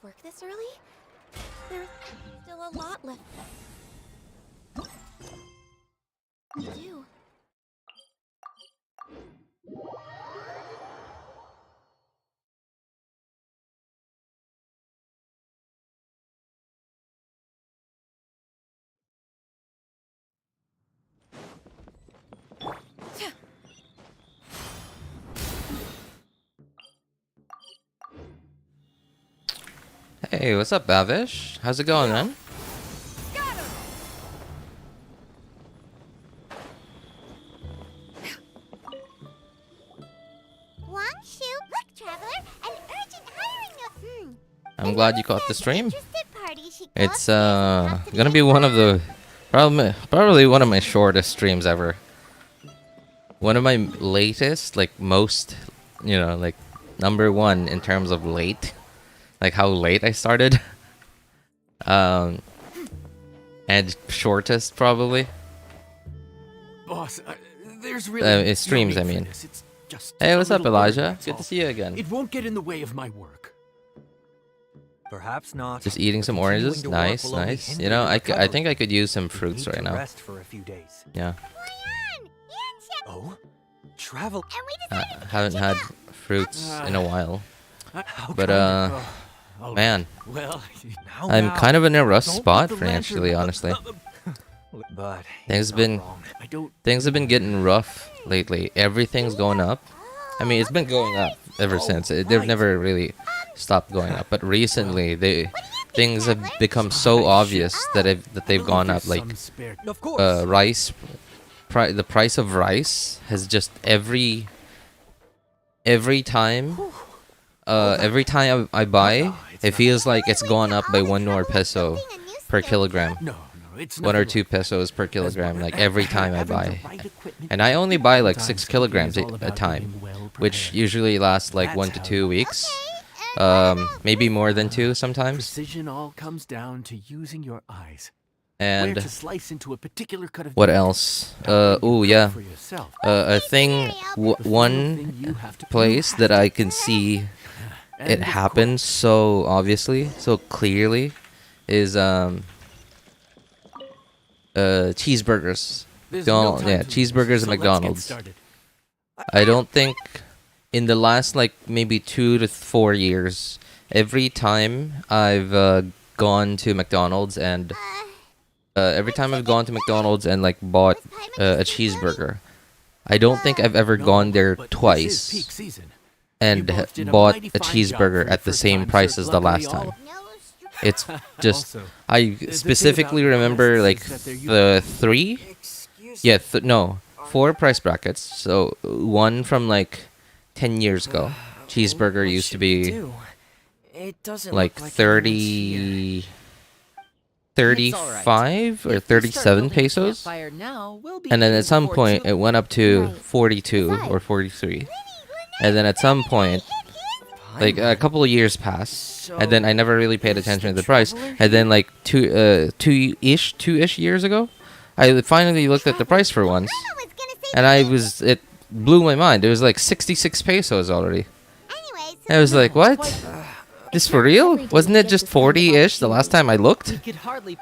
work this early? There's still a lot left to do. Hey, what's up, Bavish? How's it going, man? I'm glad you caught the stream. It's gonna be one of the probably one of my shortest streams ever. One of my latest, like most, you know, like #1 in terms of late. Like how late I started. And shortest probably. Boss, there's really streams, no I need for mean. this. It's just Hey, what's a up, little work, Elijah? that's Good all. to see you again. It won't get in the way of my work. Perhaps not. Just eating some oranges. Nice, nice. You know, I think I could use some fruits right now. Rest for a few days. Yeah. Oh, travel. Haven't had fruits in a while. How But kind man, Well, now, I'm kind of in a rough Don't spot put the financially, lantern- honestly. but Things he's not been wrong. I don't. things have been getting rough lately. Everything's going up. I mean, it's been going up ever since. They've never really stopped going up. But recently, things have become so obvious that they've gone up. Like Some spare. Of course. rice, the price of rice has just every time I buy, it feels like it's gone up by 1 more peso per kilogram. No, it's 1 or nothing 2 pesos per kilogram, like every time I Having buy. the right equipment And I only buy like 6 sometimes kilograms is all a about time, being well which prepared. usually lasts like That's 1 to how 2 weeks. Maybe more than 2 sometimes. Precision all comes down to using your eyes. And Where to slice into a particular cut of what meat. else? Now, when you Oh cook yeah. for yourself, A thing, the final one thing you have to- place that I can see And it of happens so obviously, so clearly, is cheeseburgers. There's no time Yeah, to lose, cheeseburgers at so let's get McDonald's. started. I don't think in the last like maybe 2 to 4 years, every time I've gone to McDonald's and like bought a cheeseburger, I don't think I've ever No, gone there but this is twice peak season. and You both did a bought mighty a fine job cheeseburger for at the your same first time, price sir. as the last Luckily, time. It's just Also, I the thing specifically about remember prices like is that they're the 3, Excuse yeah, no, 4 price brackets. So one from like 10 years ago. Cheeseburger used to be It doesn't like look like anyone's here. 35 or 37 pesos. And then at some point it went up to Right. 42 or 43. And then at some point, like a couple of years passed, and then I never really paid attention to the price. And then like two-ish years ago, I finally looked at the price for once, and it blew my mind. It was like 66 pesos already. I was like, what? This for real? Wasn't it just 40-ish the last time I looked? We could hardly.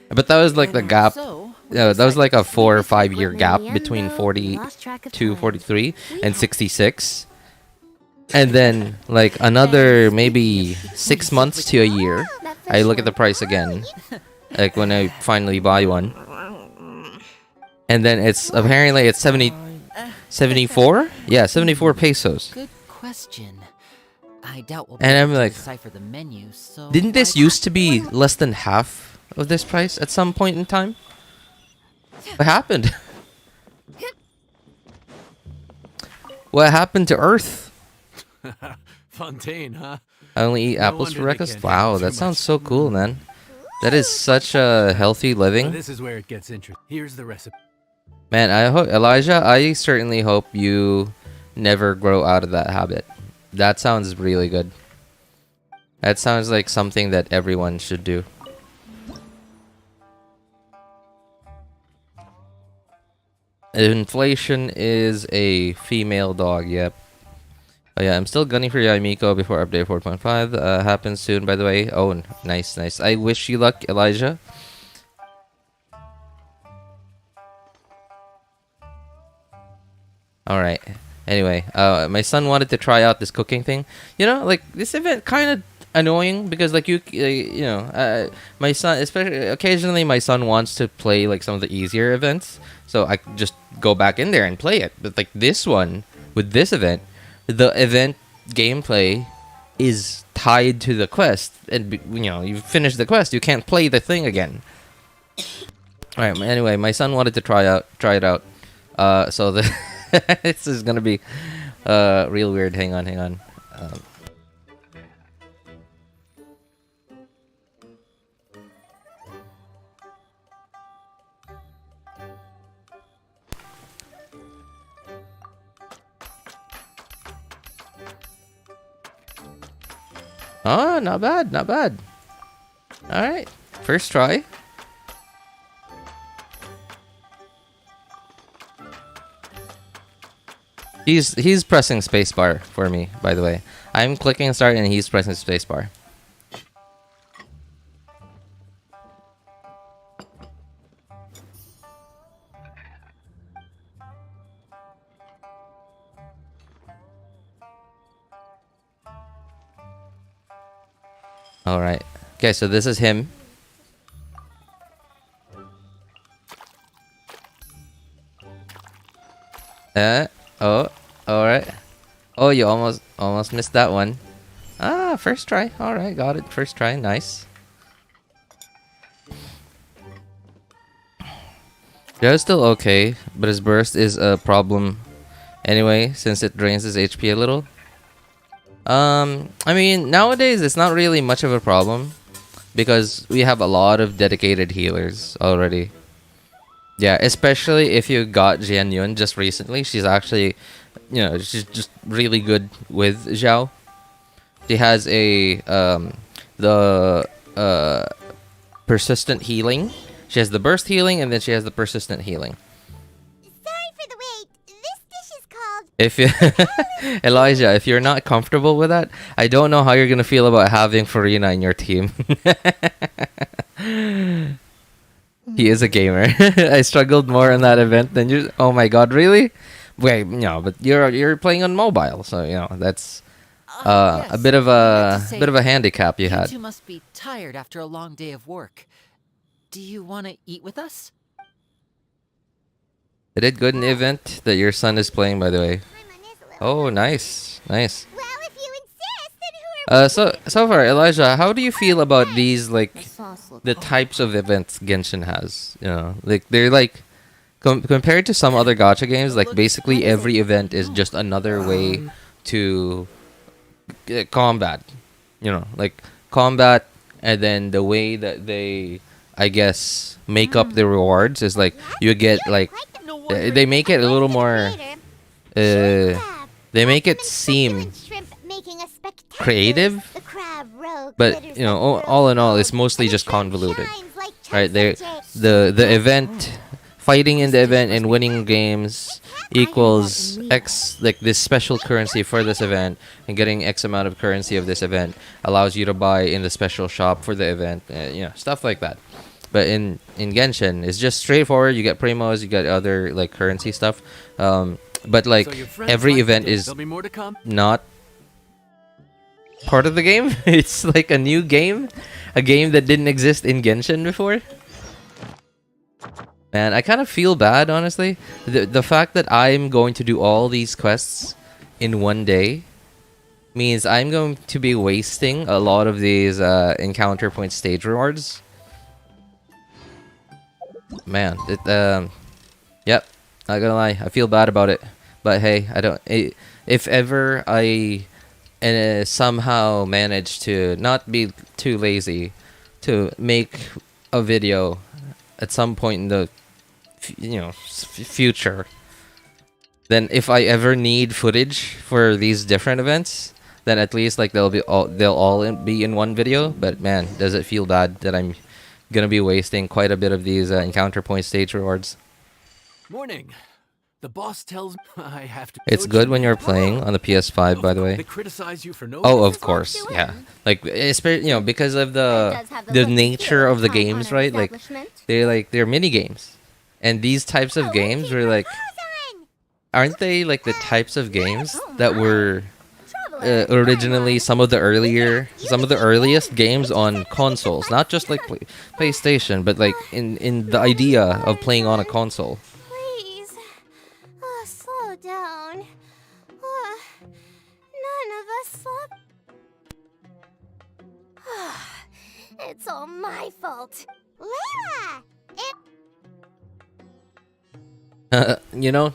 But that was like the gap. So, Yeah, that was like a 4 or 5 year gap between 42, 43, and 66. And then like another maybe 6 months to a year, I look at the price again, like when I finally buy one. And then it's apparently it's 74? Yeah, 74 pesos. good question. I doubt we'll And I'm able to like, decipher the menu. So didn't this used to be less than half of this price at some point in time? What happened? What happened to Earth? Fontaine, huh? I only eat No apples for wonder they breakfast? can't Wow, handle that too sounds much. so cool, man. That is such a healthy Now, living. this is where it gets interesting. Here's the recipe. Man, I hope Elijah, I certainly hope you never grow out of that habit. That sounds really good. That sounds like something that everyone should do. Inflation is a female dog, yep. Oh yeah, I'm still gunning for Yae Miko before update 4.5 happens soon. By the way. Oh, nice, nice. I wish you luck, Elijah. All right. Anyway, my son wanted to try out this cooking thing. You know, like this event kind of annoying because like my son, especially occasionally, my son wants to play like some of the easier events, so I just go back in there and play it. But like this one with this event, the event gameplay is tied to the quest, and you finish the quest, you can't play the thing again. All right. Anyway, my son wanted to try it out. So the this is gonna be real weird. Hang on. Oh, not bad, not bad. All right, first try. He's pressing spacebar for me, by the way. I'm clicking start and he's pressing spacebar. All right. Okay, so this is him. Oh, all right. Oh, you almost missed that one. Ah, first try. All right, got it. First try. Nice. Joe's still okay, but his burst is a problem anyway since it drains his HP a little. I mean, nowadays it's not really much of a problem because we have a lot of dedicated healers already. Yeah, especially if you got Xianyun just recently. She's actually, she's just really good with Xiao. She has the persistent healing. She has the burst healing, and then she has the persistent healing. Sorry for the wait. This dish is called... If you, Elijah, if you're not comfortable with that, I don't know how you're gonna feel about having Farina in your team. He is a gamer. I struggled more in that event than you. Oh my god, really? Wait, no, but you're playing on mobile, so that's Yes, a bit of I meant to a say, bit of a handicap you You had. two must be tired after a long day of work. Do you want to eat with us? It did good in the event that your son is playing, by the way. My mind is a little... Oh, nice, nice. Well, if you insist, then who are... So far, Elijah, how do you feel about these The sauce looks... the types of events Genshin has? Like they're like compared to some other gacha games, like basically every event is just another way to combat. Like combat, and then the way that they, I guess, make up the rewards is like you get like they make it a little more. They make it seem creative, but all in all, it's mostly just convoluted. Right? The event, fighting in the event and winning games equals X, like this special currency for this event, and getting X amount of currency of this event allows you to buy in the special shop for the event, stuff like that. But in Genshin, it's just straightforward. You get primos, you get other like currency stuff, but like So your friends every like event the dish. is There'll be more to come. not part of the game. It's like a new game, a game that didn't exist in Genshin before. Man, I kind of feel bad, honestly. The fact that I'm going to do all these quests in one day means I'm going to be wasting a lot of these encounter point stage rewards. Man, yep, not gonna lie, I feel bad about it. But hey, if ever I somehow manage to not be too lazy to make a video at some point in the future, then if I ever need footage for these different events, then at least like they'll all be in one video. But man, does it feel bad that I'm gonna be wasting quite a bit of these encounter point stage rewards. Morning. The boss tells me I have to. It's coach good you. when you're playing on the PS5, by the way. They criticize you for no. Oh, reason. of course, yeah. Like, especially, you know, because of Does have the look and nature feel of the high games, honor right? Like, establishment. they're mini games, and these types of games were like, aren't they like the types of games that were originally some of the earliest games on consoles, not just like PlayStation, but like in the idea of playing on a console. Please. Slow down. None of us slept. It's all my fault. Layla! You know,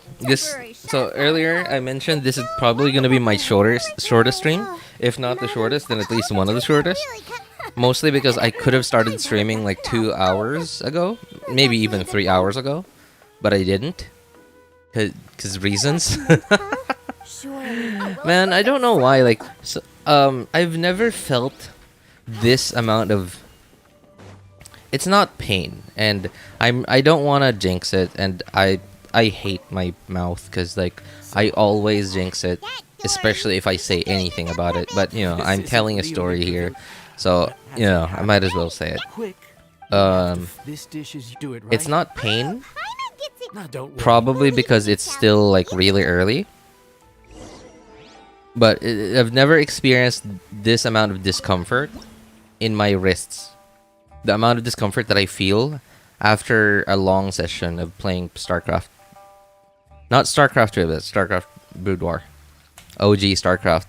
so earlier I mentioned this is probably gonna be my shortest stream, if not the shortest, then at least one of the shortest. Mostly because I could have started streaming like 2 hours ago, maybe even 3 hours ago, but I didn't, cause reasons. Man, I don't know why. Like, so, I've never felt this amount of. It's not pain, and I don't want to jinx it, and I hate my mouth because like I always jinx it, especially if I say anything about it. But you know, I'm telling a story here, so you know I might as well say it. Quick. This dish is do it right. It's not pain, No, don't worry. probably because it's still like really early. But I've never experienced this amount of discomfort in my wrists. The amount of discomfort that I feel after a long session of playing StarCraft. Not StarCraft 2, but StarCraft Boudoir. OG StarCraft.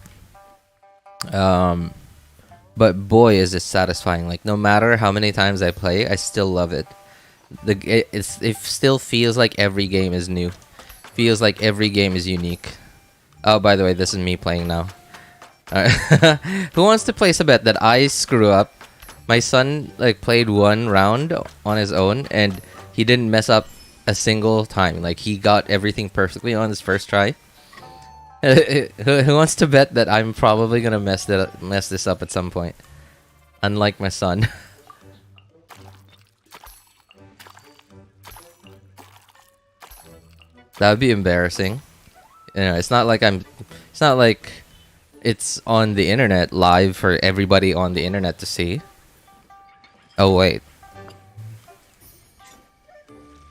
But boy, is it satisfying. Like, no matter how many times I play, I still love it. It still feels like every game is new. Feels like every game is unique. Oh, by the way, this is me playing now. Who wants to place a bet that I screw up? My son like played one round on his own and he didn't mess up a single time. Like he got everything perfectly on his first try. Who wants to bet that I'm probably gonna mess this up at some point? Unlike my son. That would be embarrassing. You know, it's not like it's on the internet live for everybody on the internet to see. Oh wait.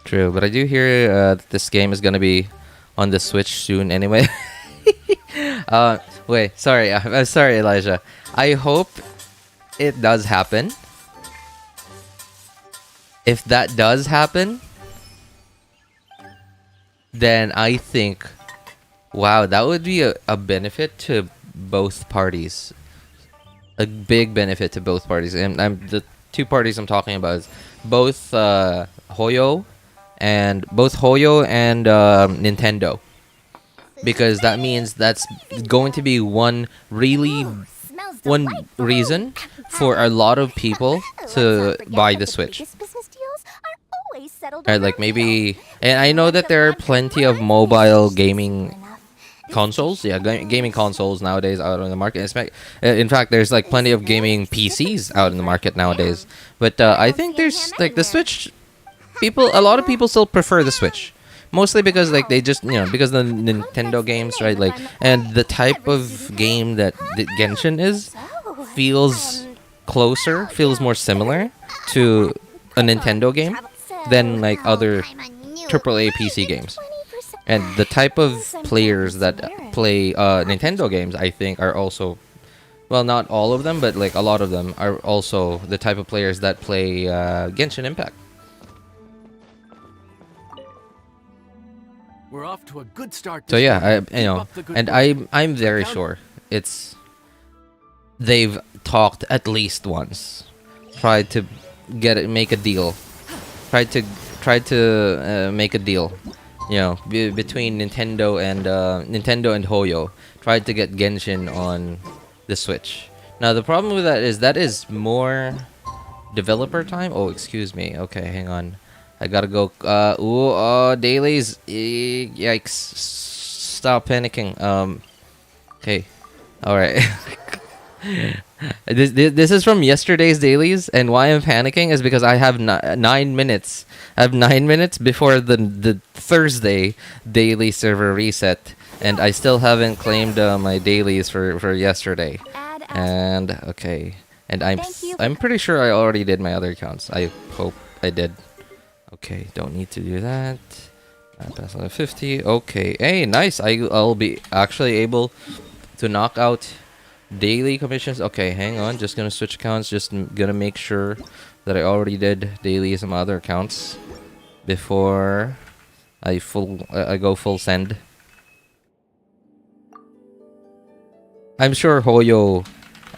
True, but I do hear that this game is gonna be on the Switch soon anyway. Wait, sorry, I'm sorry, Elijah. I hope it does happen. If that does happen, then I think, wow, that would be a benefit to both parties. A big benefit to both parties, and the two parties I'm talking about is both Hoyo and Nintendo, because that means that's going to be one reason for a lot of people to buy the Switch. Or like maybe, and I know that there are plenty of mobile gaming consoles, gaming consoles nowadays out on the market. In fact, there's like plenty of gaming PCs out in the market nowadays. But I think there's like the Switch. A lot of people still prefer the Switch, mostly because like they just because the Nintendo games, right? Like, and the type of game that Genshin is feels feels more similar to a Nintendo game than like other AAA PC games. And the type of players that play Nintendo games, I think, are also, well, not all of them, but like a lot of them are also the type of players that play Genshin Impact. We're off to a good start. So yeah, I'm very Down. sure they've talked at least once, tried to make a deal, tried to make a deal. Between Nintendo and Hoyo, tried to get Genshin on the Switch. Now the problem with that is more developer time. Oh, excuse me. Okay, hang on. I gotta go. Dailies. Yikes! Stop panicking. Okay. All right. This is from yesterday's dailies, and why I'm panicking is because I have 9 minutes. I have 9 minutes before the Thursday daily server reset, and I still haven't claimed my dailies for yesterday. And okay, and I'm pretty sure I already did my other accounts. I hope I did. Okay, don't need to do that. Pass on 50. Okay, hey, nice. I'll be actually able to knock out daily commissions. Okay, hang on. Just gonna switch accounts. Just gonna make sure that I already did dailies on my other accounts before I go full send. I'm sure Hoyo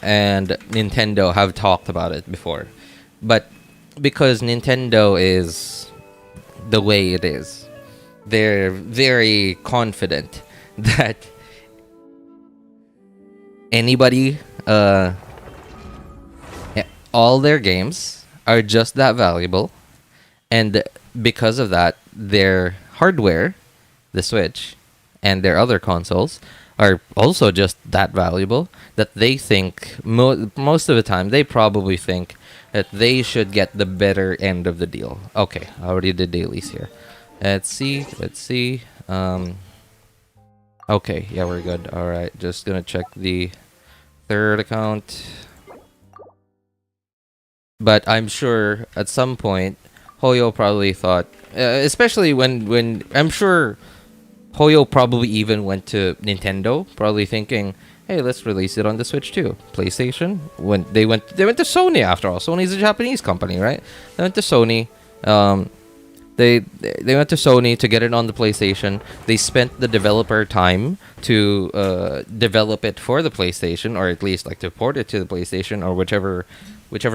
and Nintendo have talked about it before, but because Nintendo is the way it is, they're very confident that anybody, all their games are just that valuable, and because of that, their hardware, the Switch, and their other consoles are also just that valuable, that they think most of the time they probably think that they should get the better end of the deal. Okay, I already did dailies here. Let's see. Okay, yeah, we're good. All right, just gonna check the third account. But I'm sure at some point Hoyo probably thought, especially when I'm sure Hoyo probably even went to Nintendo, probably thinking, hey, let's release it on the Switch too. PlayStation, when they went to Sony after all. Sony's a Japanese company, right? They went to Sony. They went to Sony to get it on the PlayStation. They spent the developer time to develop it for the PlayStation, or at least like to port it to the PlayStation or whichever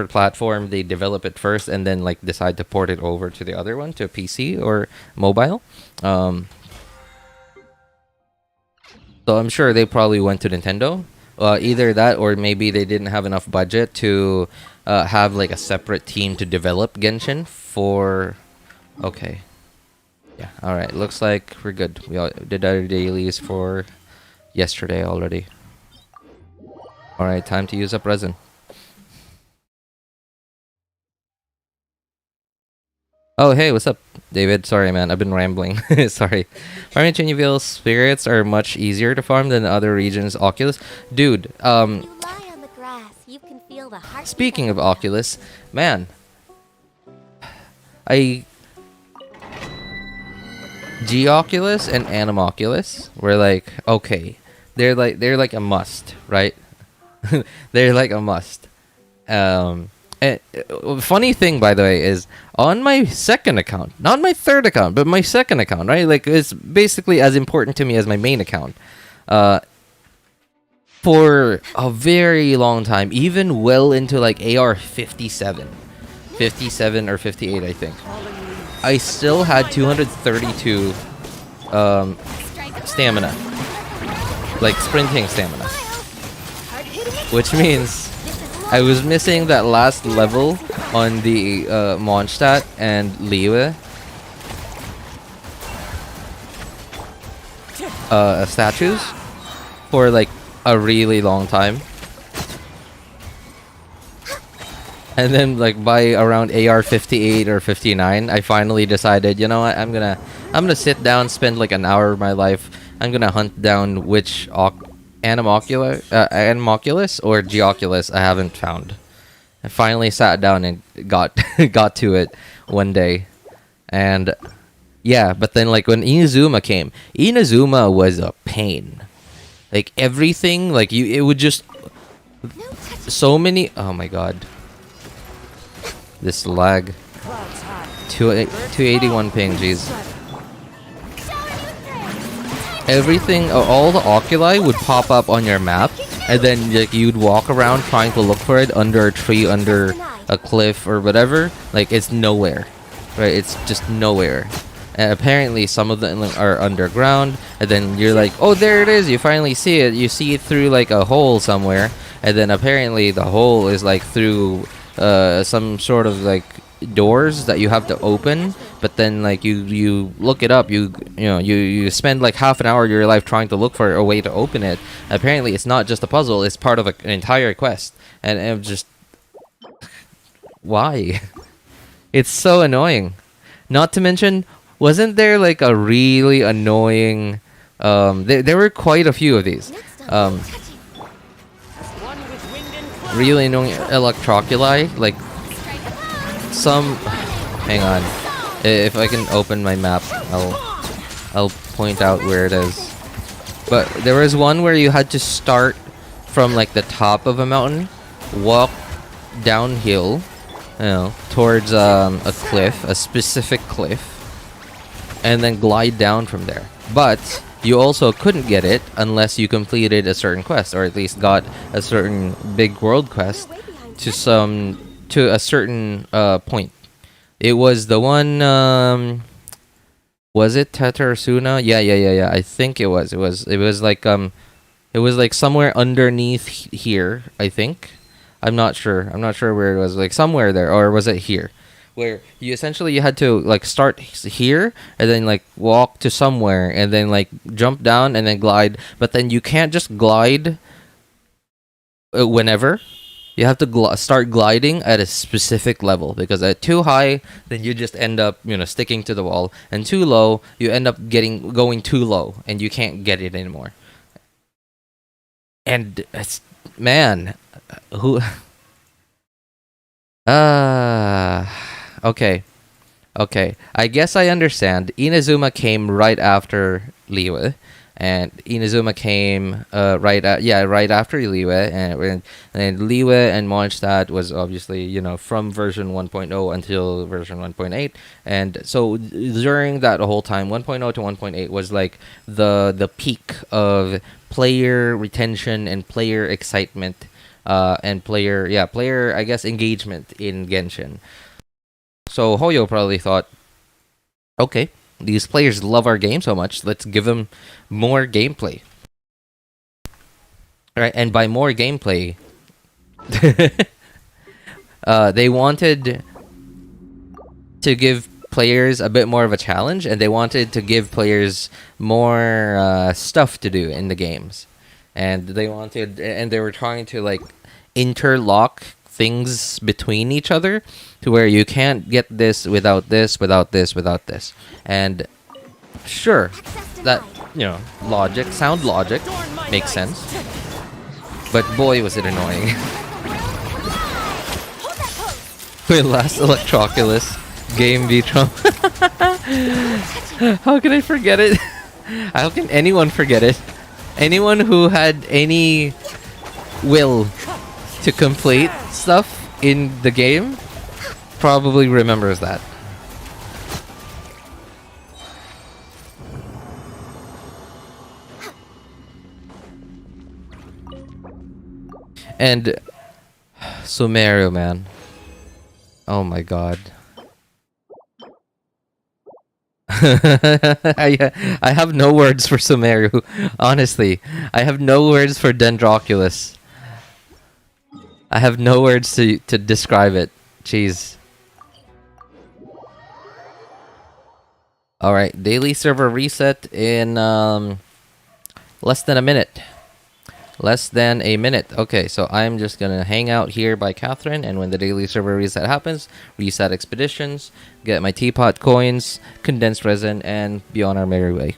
platform they develop it first, and then like decide to port it over to the other one, to PC or mobile. So I'm sure they probably went to Nintendo. Either that, or maybe they didn't have enough budget to have like a separate team to develop Genshin for. Okay. Yeah. All right. Looks like we're good. We did our dailies for yesterday already. All right. Time to use up resin. Oh, hey, what's up, David? Sorry, man. I've been rambling. Sorry. Farming Chenyu spirits are much easier to farm than other regions. Oculus, dude. You lie on the grass. You can feel the heart. Speaking of Oculus, man, G-Oculus and Animoculus were like, okay, they're like a must, right? They're like a must. Funny thing, by the way, is on my second account, not my third account, but my second account, right? Like, it's basically as important to me as my main account. For a very long time, even well into like AR 57 or 58, I think, I still had 232 stamina, like sprinting stamina, which means I was missing that last level on the Mondstadt and Liyue statues for like a really long time. And then like by around AR 58 or 59, I finally decided, you know what, I'm gonna sit down, spend like an hour of my life. I'm gonna hunt down which Animoculus or Geoculus I haven't found. I finally sat down and got to it one day. And yeah, but then like when Inazuma came, Inazuma was a pain. Like everything, like it would just so many. Oh my god. This lag. 281 ping, jeez. Everything, all the oculi would pop up on your map, and then like you'd walk around trying to look for it under a tree, under a cliff, or whatever. Like it's nowhere, right? It's just nowhere. And apparently some of them are underground, and then you're like, oh, there it is. You finally see it. You see it through like a hole somewhere, and then apparently the hole is like through some sort of like doors that you have to open but then like you look it up, you know you spend like half an hour of your life trying to look for a way to open it. Apparently, it's not just a puzzle; it's part of an entire quest, and I'm just why? It's so annoying. Not to mention, wasn't there like a really annoying? There were quite a few of these. Really annoying electroculi, like some. Hang on, if I can open my map, I'll point out where it is. But there was one where you had to start from like the top of a mountain, walk downhill, you know, towards a cliff, a specific cliff, and then glide down from there. But you also couldn't get it unless you completed a certain quest, or at least got a certain big world quest to a certain point. It was the one. Was it Tatarsuna? Yeah. I think it was. It was like somewhere underneath here. I think. I'm not sure. I'm not sure where it was. Like somewhere there, or was it here? Where you had to like start here and then like walk to somewhere and then like jump down and then glide. But then you can't just glide whenever. You have to start gliding at a specific level, because at too high, then you just end up, you know, sticking to the wall, and too low, you end up going too low, and you can't get it anymore. And it's, man, who? Okay. I guess I understand. Inazuma came right after Liyue. And Inazuma came right after Liyue, and Liyue and Mondstadt was obviously, you know, from version 1.0 until version 1.8, and so during that whole time, 1.0 to 1.8 was like the peak of player retention and player excitement, and player I guess engagement in Genshin. So Hoyo probably thought, okay, these players love our game so much, let's give them more gameplay. Right, and by more gameplay, they wanted to give players a bit more of a challenge, and they wanted to give players more stuff to do in the games. And they were trying to like interlock things between each other to where you can't get this without this, without this, without this. And sure, that, you know, sound logic makes sense. But boy, was it annoying. My last Electroculus game beat Trump. How can I forget it? How can anyone forget it? Anyone who had any will to complete stuff in the game probably remembers that. And Sumeru, man. Oh my god. I have no words for Sumeru. Honestly, I have no words for Dendroculus. I have no words to describe it. Jeez. Alright, daily server reset in less than a minute. Less than a minute. Okay, so I'm just gonna hang out here by Catherine, and when the daily server reset happens, reset expeditions, get my teapot coins, condensed resin, and be on our merry way.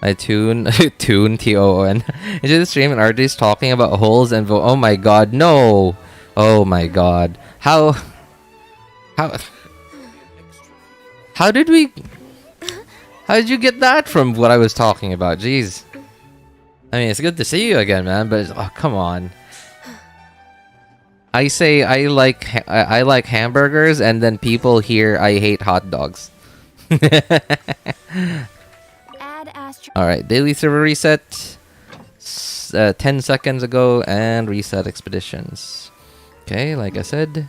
I tune TON into the stream, and artists talking about holes and oh my god, no! Oh my god. How did we... How did you get that from what I was talking about? Jeez. I mean, it's good to see you again, man, but oh, come on. I say I like hamburgers, and then people here I hate hot dogs. Alright, daily server reset. 10 seconds ago, and reset expeditions. Okay, like I said.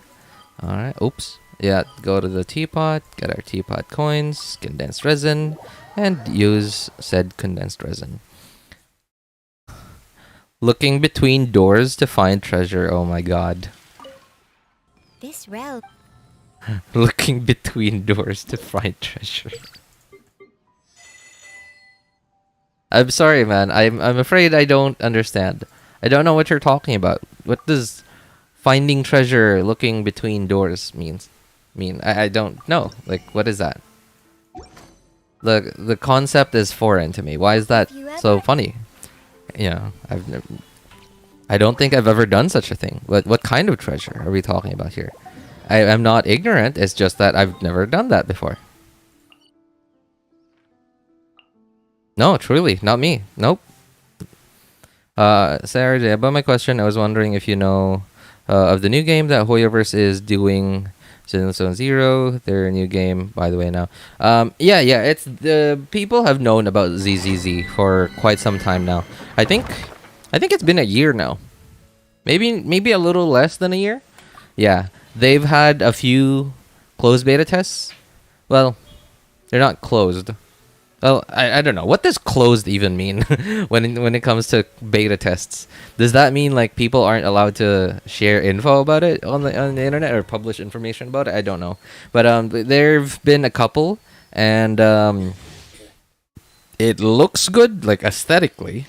Alright, oops. Yeah, go to the teapot, get our teapot coins, condensed resin, and use said condensed resin. Looking between doors to find treasure, oh my god. This realm. Looking between doors to find treasure. I'm sorry, man. I'm afraid I don't understand. I don't know what you're talking about. What does finding treasure looking between doors mean? I don't know. Like, what is that? The concept is foreign to me. Why is that so funny? I don't think I've ever done such a thing. What kind of treasure are we talking about here? I am not ignorant. It's just that I've never done that before. No, truly, not me. Nope. Sarah, about my question, I was wondering if you know of the new game that Hoyoverse is doing, Zone Zero, their new game, by the way, now. Yeah, it's the people have known about ZZZ for quite some time now. I think it's been a year now. Maybe a little less than a year. Yeah, they've had a few closed beta tests. Well, they're not closed. Well, I don't know. What does closed even mean when it comes to beta tests? Does that mean like people aren't allowed to share info about it on the internet or publish information about it? I don't know. But there've been a couple, and it looks good, like aesthetically.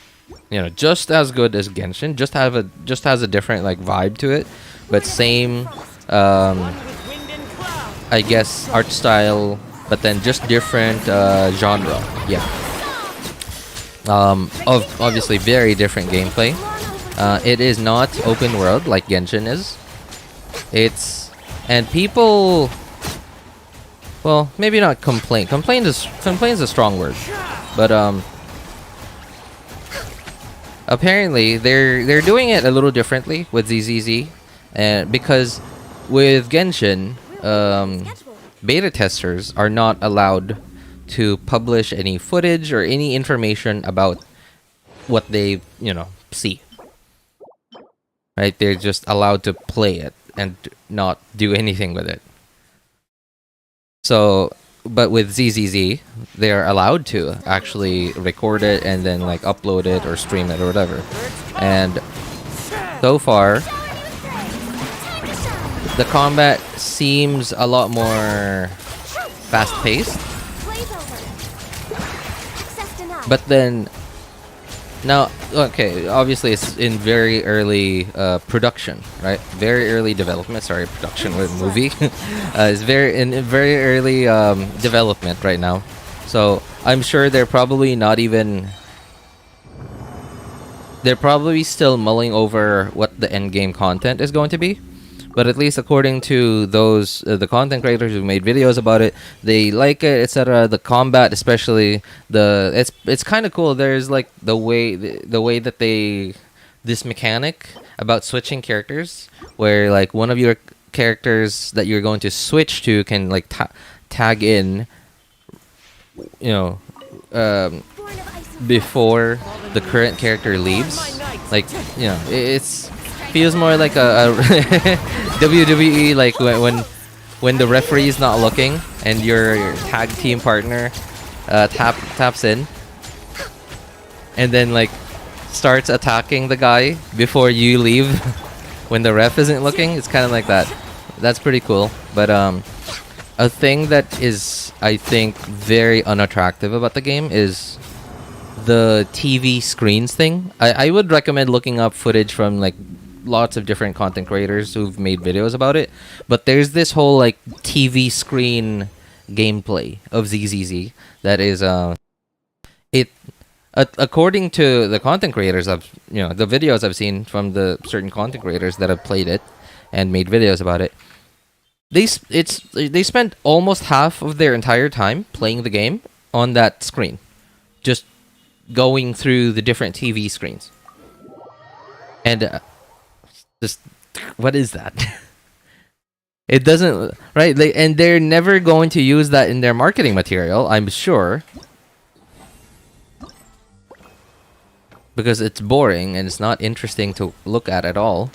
Just as good as Genshin. Just has a different like vibe to it, but same I guess art style, but then just different genre. Yeah. Obviously very different gameplay. It is not open world like Genshin is. And people, well, maybe not complain. Complain is a strong word, but apparently they're doing it a little differently with ZZZ, and because with Genshin, beta testers are not allowed to publish any footage or any information about what they see. Right? They're just allowed to play it and not do anything with it. So, but with ZZZ, they're allowed to actually record it and then like upload it or stream it or whatever. And so far, the combat seems a lot more fast-paced. But then, now, okay, obviously it's in very early production, right? Very early development. Sorry, production with movie. It's in very early development right now. So I'm sure they're probably still mulling over what the end game content is going to be. But at least according to those the content creators who made videos about it, they like it, etc. The combat, especially it's kind of cool. There's like the way that this mechanic about switching characters, where like one of your characters that you're going to switch to can like tag in, before the current character leaves. Like it's feels more like a WWE, like when the referee is not looking and your tag team partner taps in and then like starts attacking the guy before you leave when the ref isn't looking. It's kind of like that. That's pretty cool. But a thing that is, I think, very unattractive about the game is the TV screens thing. I would recommend looking up footage from like lots of different content creators who've made videos about it, but there's this whole like TV screen gameplay of ZZZ that is according to the content creators the videos I've seen from the certain content creators that have played it and made videos about it, they spent almost half of their entire time playing the game on that screen, just going through the different TV screens. And what is that? It doesn't, right? And they're never going to use that in their marketing material, I'm sure, because it's boring and it's not interesting to look at all.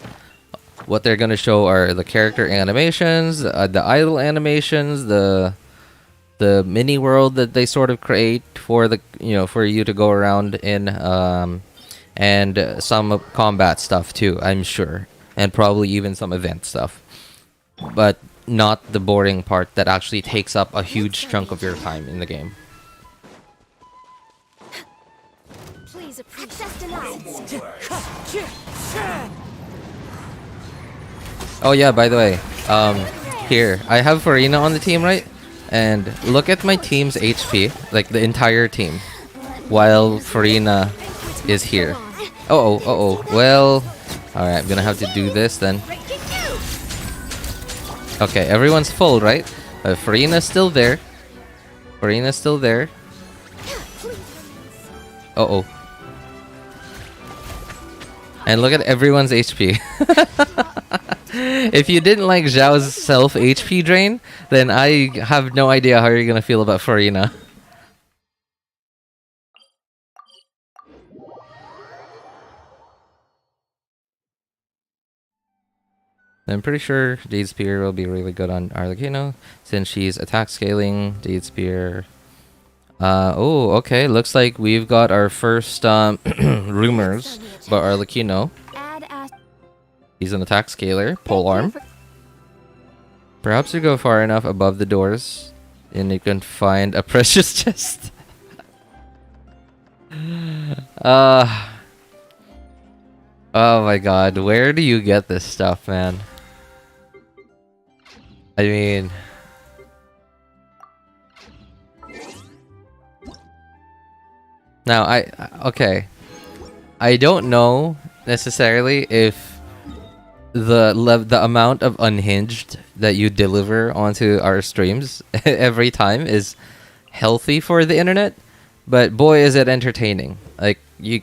What they're going to show are the character animations, the idle animations, the mini world that they sort of create for for you to go around in, and some combat stuff too, I'm sure. And probably even some event stuff. but not the boring part that actually takes up a huge chunk of your time in the game. Please appreciate Oh yeah, by the way, here, I have Farina on the team, right? And look at my team's HP, like the entire team, while Farina is here. Well, alright, I'm gonna have to do this then. Okay, everyone's full, right? Farina's still there. Farina's still there. And look at everyone's HP. If you didn't like Xiao's self HP drain, then I have no idea how you're gonna feel about Farina. I'm pretty sure Jade Spear will be really good on Arlecchino since she's attack scaling. Jade Spear. Oh, okay. Looks like we've got our first rumors about Arlecchino. He's an attack scaler, pole arm. Perhaps you go far enough above the doors and you can find a precious chest. Oh my god, where do you get this stuff, man? I mean... Now, okay. I don't know necessarily if the amount of unhinged that you deliver onto our streams every time is healthy for the internet, but boy is it entertaining. Like you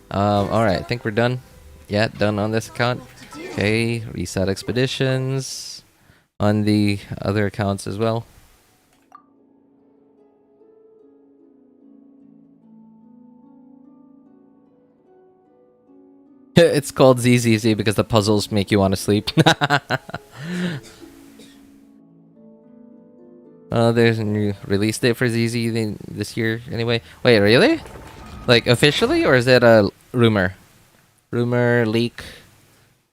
alright, I think we're done. Yeah, done on this account. Okay, reset expeditions on the other accounts as well. It's called ZZZ because the puzzles make you want to sleep. There's a new release date for ZZ this year anyway. Wait, really? Like officially, or is it a rumor? Rumor leak?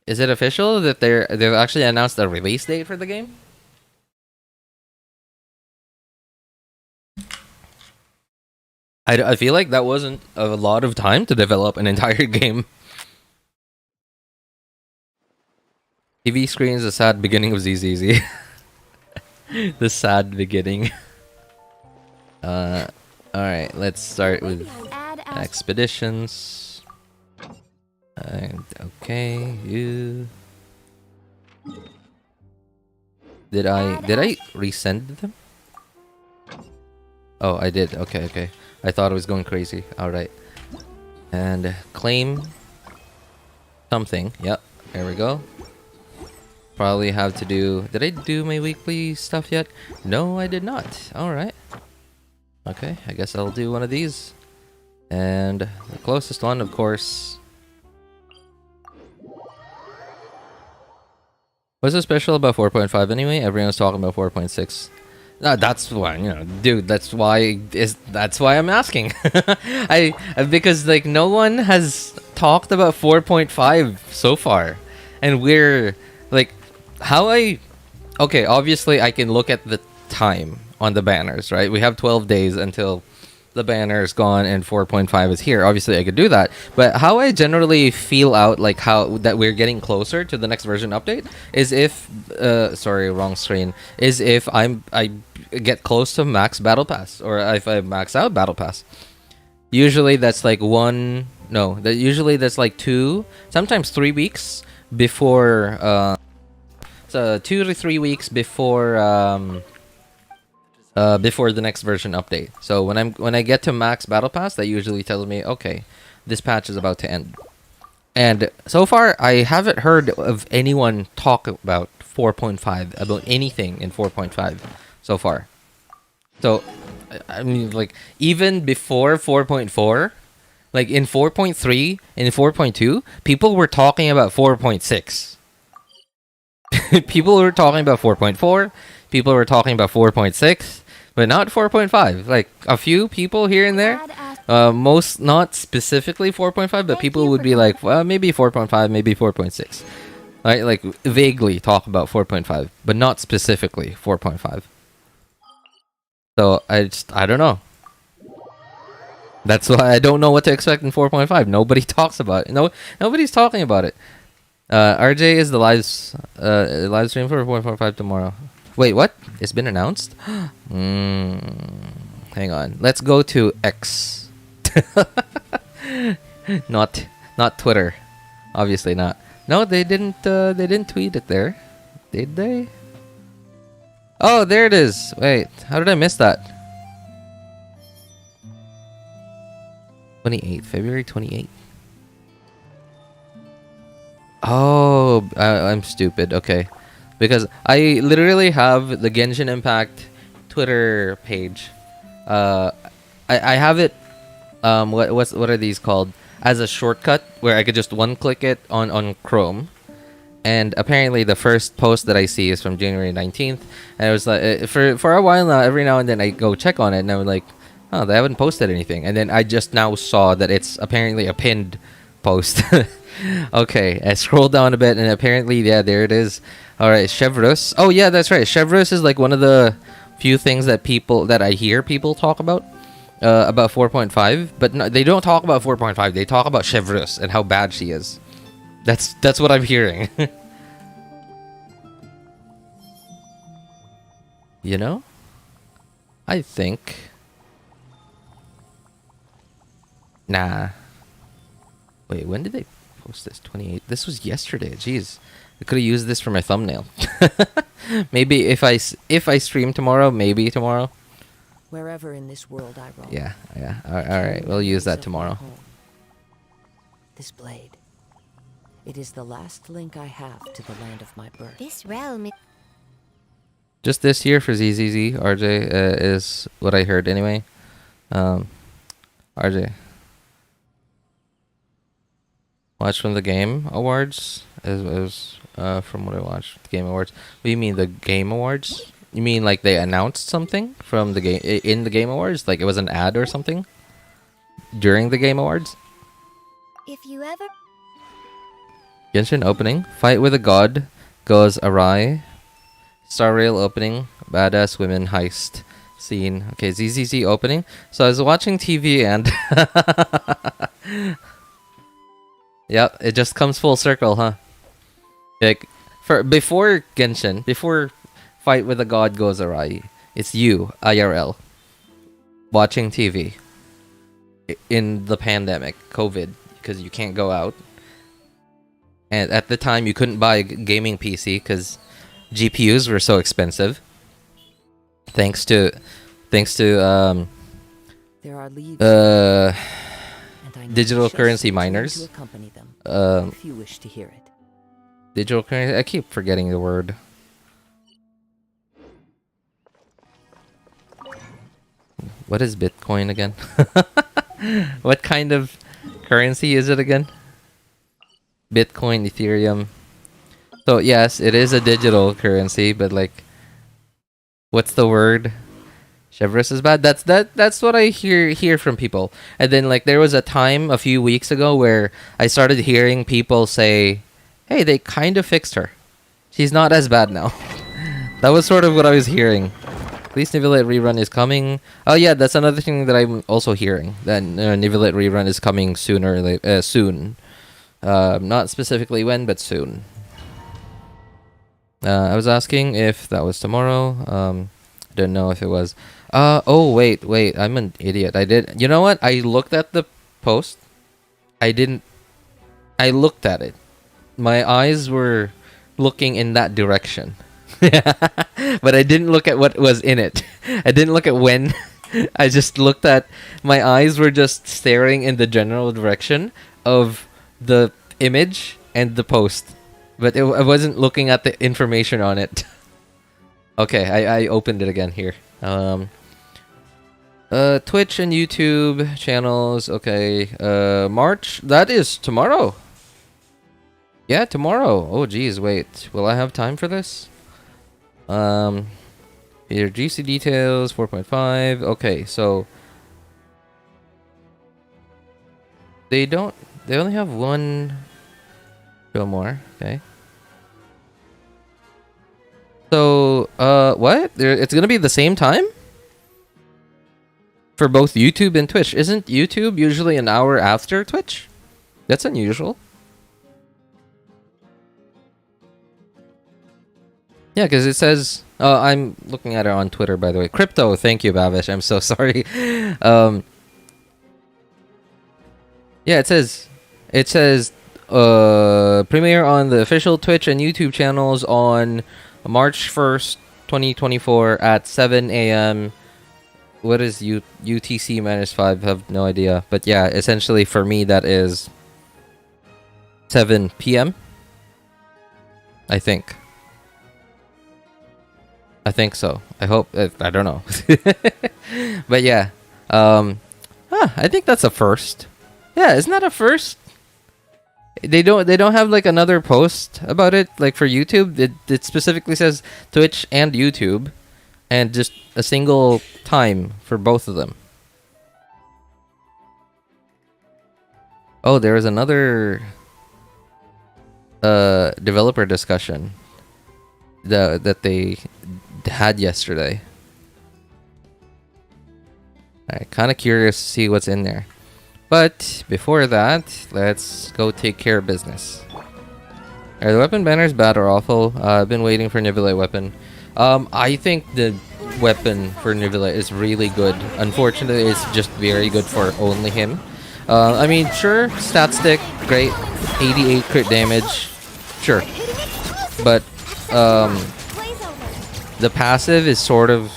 Is it official that they've actually announced a release date for the game? I feel like that wasn't a lot of time to develop an entire game. TV screen is a sad beginning of ZZZ. The sad beginning. Alright, let's start with expeditions. Okay, you... Did I resend them? Oh, I did. Okay. I thought I was going crazy. Alright. And claim something. Yep, there we go. Probably have to do... Did I do my weekly stuff yet? No, I did not. Alright. Okay, I guess I'll do one of these. And the closest one, of course... What's so special about 4.5 anyway? Everyone's talking about 4.6. That's why, you know, dude, that's why I'm asking. Because like no one has talked about 4.5 so far. And we're like... Okay, obviously I can look at the time on the banners, right? We have 12 days until the banner is gone and 4.5 is here. Obviously I could do that, but how I generally feel out like how that we're getting closer to the next version update is if sorry, wrong screen, is if I get close to max battle pass, or if I max out battle pass. Usually that's like usually that's like 2, sometimes 3 weeks before 2 to 3 weeks before the next version update. So when I get to max battle pass, that usually tells me, okay, this patch is about to end. And so far, I haven't heard of anyone talk about 4.5, about anything in 4.5 so far. So I mean, like even before 4.4, like in 4.3 and 4.2, people were talking about 4.6. People were talking about 4.4, people were talking about 4.6, but not 4.5. Like a few people here and there. Most not specifically 4.5, but people would be like, well, maybe 4.5, maybe 4.6. Right? Like vaguely talk about 4.5, but not specifically 4.5. So I don't know. That's why I don't know what to expect in 4.5. Nobody talks about it. Nobody's talking about it. RJ is the live stream for 4.5 tomorrow. Wait, what? It's been announced? Hang on. Let's go to X. not Twitter. Obviously not. No, they didn't tweet it there. Did they? Oh, there it is. Wait, how did I miss that? February 28th. Oh, I'm stupid. Okay. Because I literally have the Genshin Impact Twitter page. I have it what are these called? As a shortcut where I could just one-click it on Chrome. And apparently the first post that I see is from January 19th. And it was like for a while now, every now and then I go check on it and I'm like, oh, they haven't posted anything. And then I just now saw that it's apparently a pinned post. Okay, I scroll down a bit and apparently, yeah, there it is. All right, Chevreuse. Oh yeah, that's right. Chevreuse is like one of the few things that I hear people talk about 4.5, but no, they don't talk about 4.5. They talk about Chevreuse and how bad she is. That's what I'm hearing. You know? I think. Nah. Wait, when did they post this? 28. This was yesterday. Jeez. I could have used this for my thumbnail. Maybe if I stream tomorrow, maybe tomorrow. Wherever in this world I roam. Yeah. All right. We'll use that tomorrow. This blade. It is the last link I have to the land of my birth. This realm. Just this year for ZZZ, RJ, is what I heard anyway. RJ. Watch from the Game Awards? Is from what I watched. The Game Awards. What do you mean, the Game Awards? You mean like they announced something from the game in the Game Awards? Like it was an ad or something? During the Game Awards? If you ever. Genshin opening. Fight with a god goes awry. Star Rail opening. Badass women heist scene. Okay, ZZZ opening. So I was watching TV and... Yep, it just comes full circle, huh? Like, before Genshin, before Fight with a God goes awry, it's you, IRL, watching TV in the pandemic, COVID, because you can't go out. And at the time, you couldn't buy a gaming PC because GPUs were so expensive. Thanks to There are leaves. Digital currency miners. To accompany them, if you wish to hear it. Digital currency. I keep forgetting the word. What is Bitcoin again? What kind of currency is it again? Bitcoin, Ethereum. So yes, it is a digital currency, but like, what's the word? Chevreuse is bad. That's what I hear from people. And then like there was a time a few weeks ago where I started hearing people say, "Hey, they kind of fixed her. She's not as bad now." That was sort of what I was hearing. Please Nivelate rerun is coming. Oh yeah, that's another thing that I'm also hearing. That Nivelate rerun is coming soon. Not specifically when, but soon. I was asking if that was tomorrow. Didn't know if it was. Oh wait, I'm an idiot. I did. You know what? I looked at the post. I looked at it. My eyes were looking in that direction. But I didn't look at what was in it. I didn't look at when. I just looked at. My eyes were just staring in the general direction of the image and the post. But I wasn't looking at the information on it. Okay, I opened it again here. Twitch and YouTube channels. Okay, March. That is tomorrow. Yeah, tomorrow. Oh, geez, wait. Will I have time for this? Here, GC details 4.5. Okay, so They don't. They only have one show more. Okay. So, what? It's gonna be the same time for both YouTube and Twitch. Isn't YouTube usually an hour after Twitch? That's unusual. Yeah, because it says. I'm looking at it on Twitter, by the way. Crypto, thank you, Bavish. I'm so sorry. Yeah, it says. Premiere on the official Twitch and YouTube channels on March 1st, 2024 at 7 a.m. What is UTC -5? I have no idea. But yeah, essentially for me that is 7 p.m. I think so. I hope. I don't know. But yeah. I think that's a first. Yeah, isn't that a first? They don't have like another post about it like for YouTube. It specifically says Twitch and YouTube, and just a single time for both of them. Oh, there was another developer discussion that they had yesterday. I'm kind of curious to see what's in there. But before that, let's go take care of business. Are the weapon banners bad or awful? I've been waiting for Nivelle weapon. I think the weapon for Nivelle is really good. Unfortunately, it's just very good for only him. I mean, sure, stat stick, great. 88 crit damage, sure. But the passive is sort of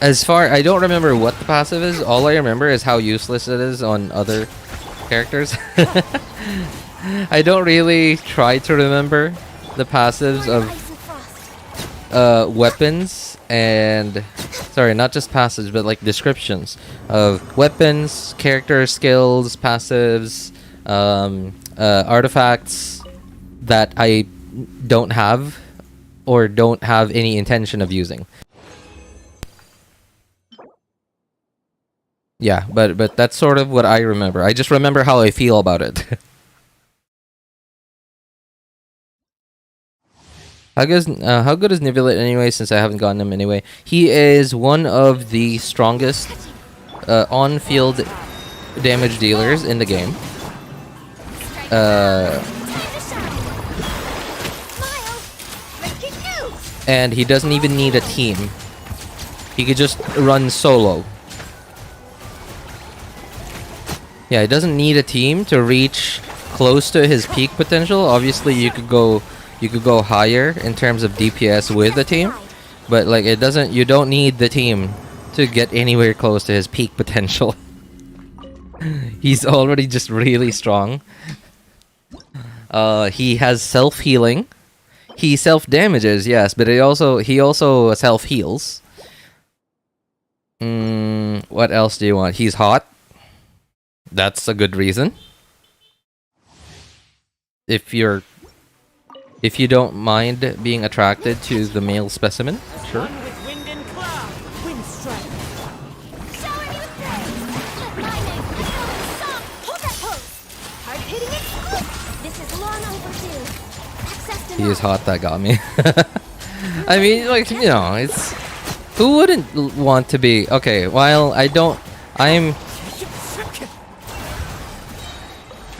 I don't remember what the passive is. All I remember is how useless it is on other characters. I don't really try to remember the passives of weapons and sorry, not just passives, but like descriptions of weapons, character skills, passives, artifacts that I don't have or don't have any intention of using. Yeah, but that's sort of what I remember. I just remember how I feel about it. How good is Nivelle anyway, since I haven't gotten him anyway? He is one of the strongest on-field damage dealers in the game. And he doesn't even need a team. He could just run solo. Yeah, he doesn't need a team to reach close to his peak potential. Obviously, you could go higher in terms of DPS with the team, but like you don't need the team to get anywhere close to his peak potential. He's already just really strong. He has self-healing. He self-damages, yes, but he also self-heals. What else do you want? He's hot. That's a good reason. If you don't mind being attracted to the male specimen, sure. He is hot, that got me. I mean, like, you know, it's... Who wouldn't want to be... Okay, while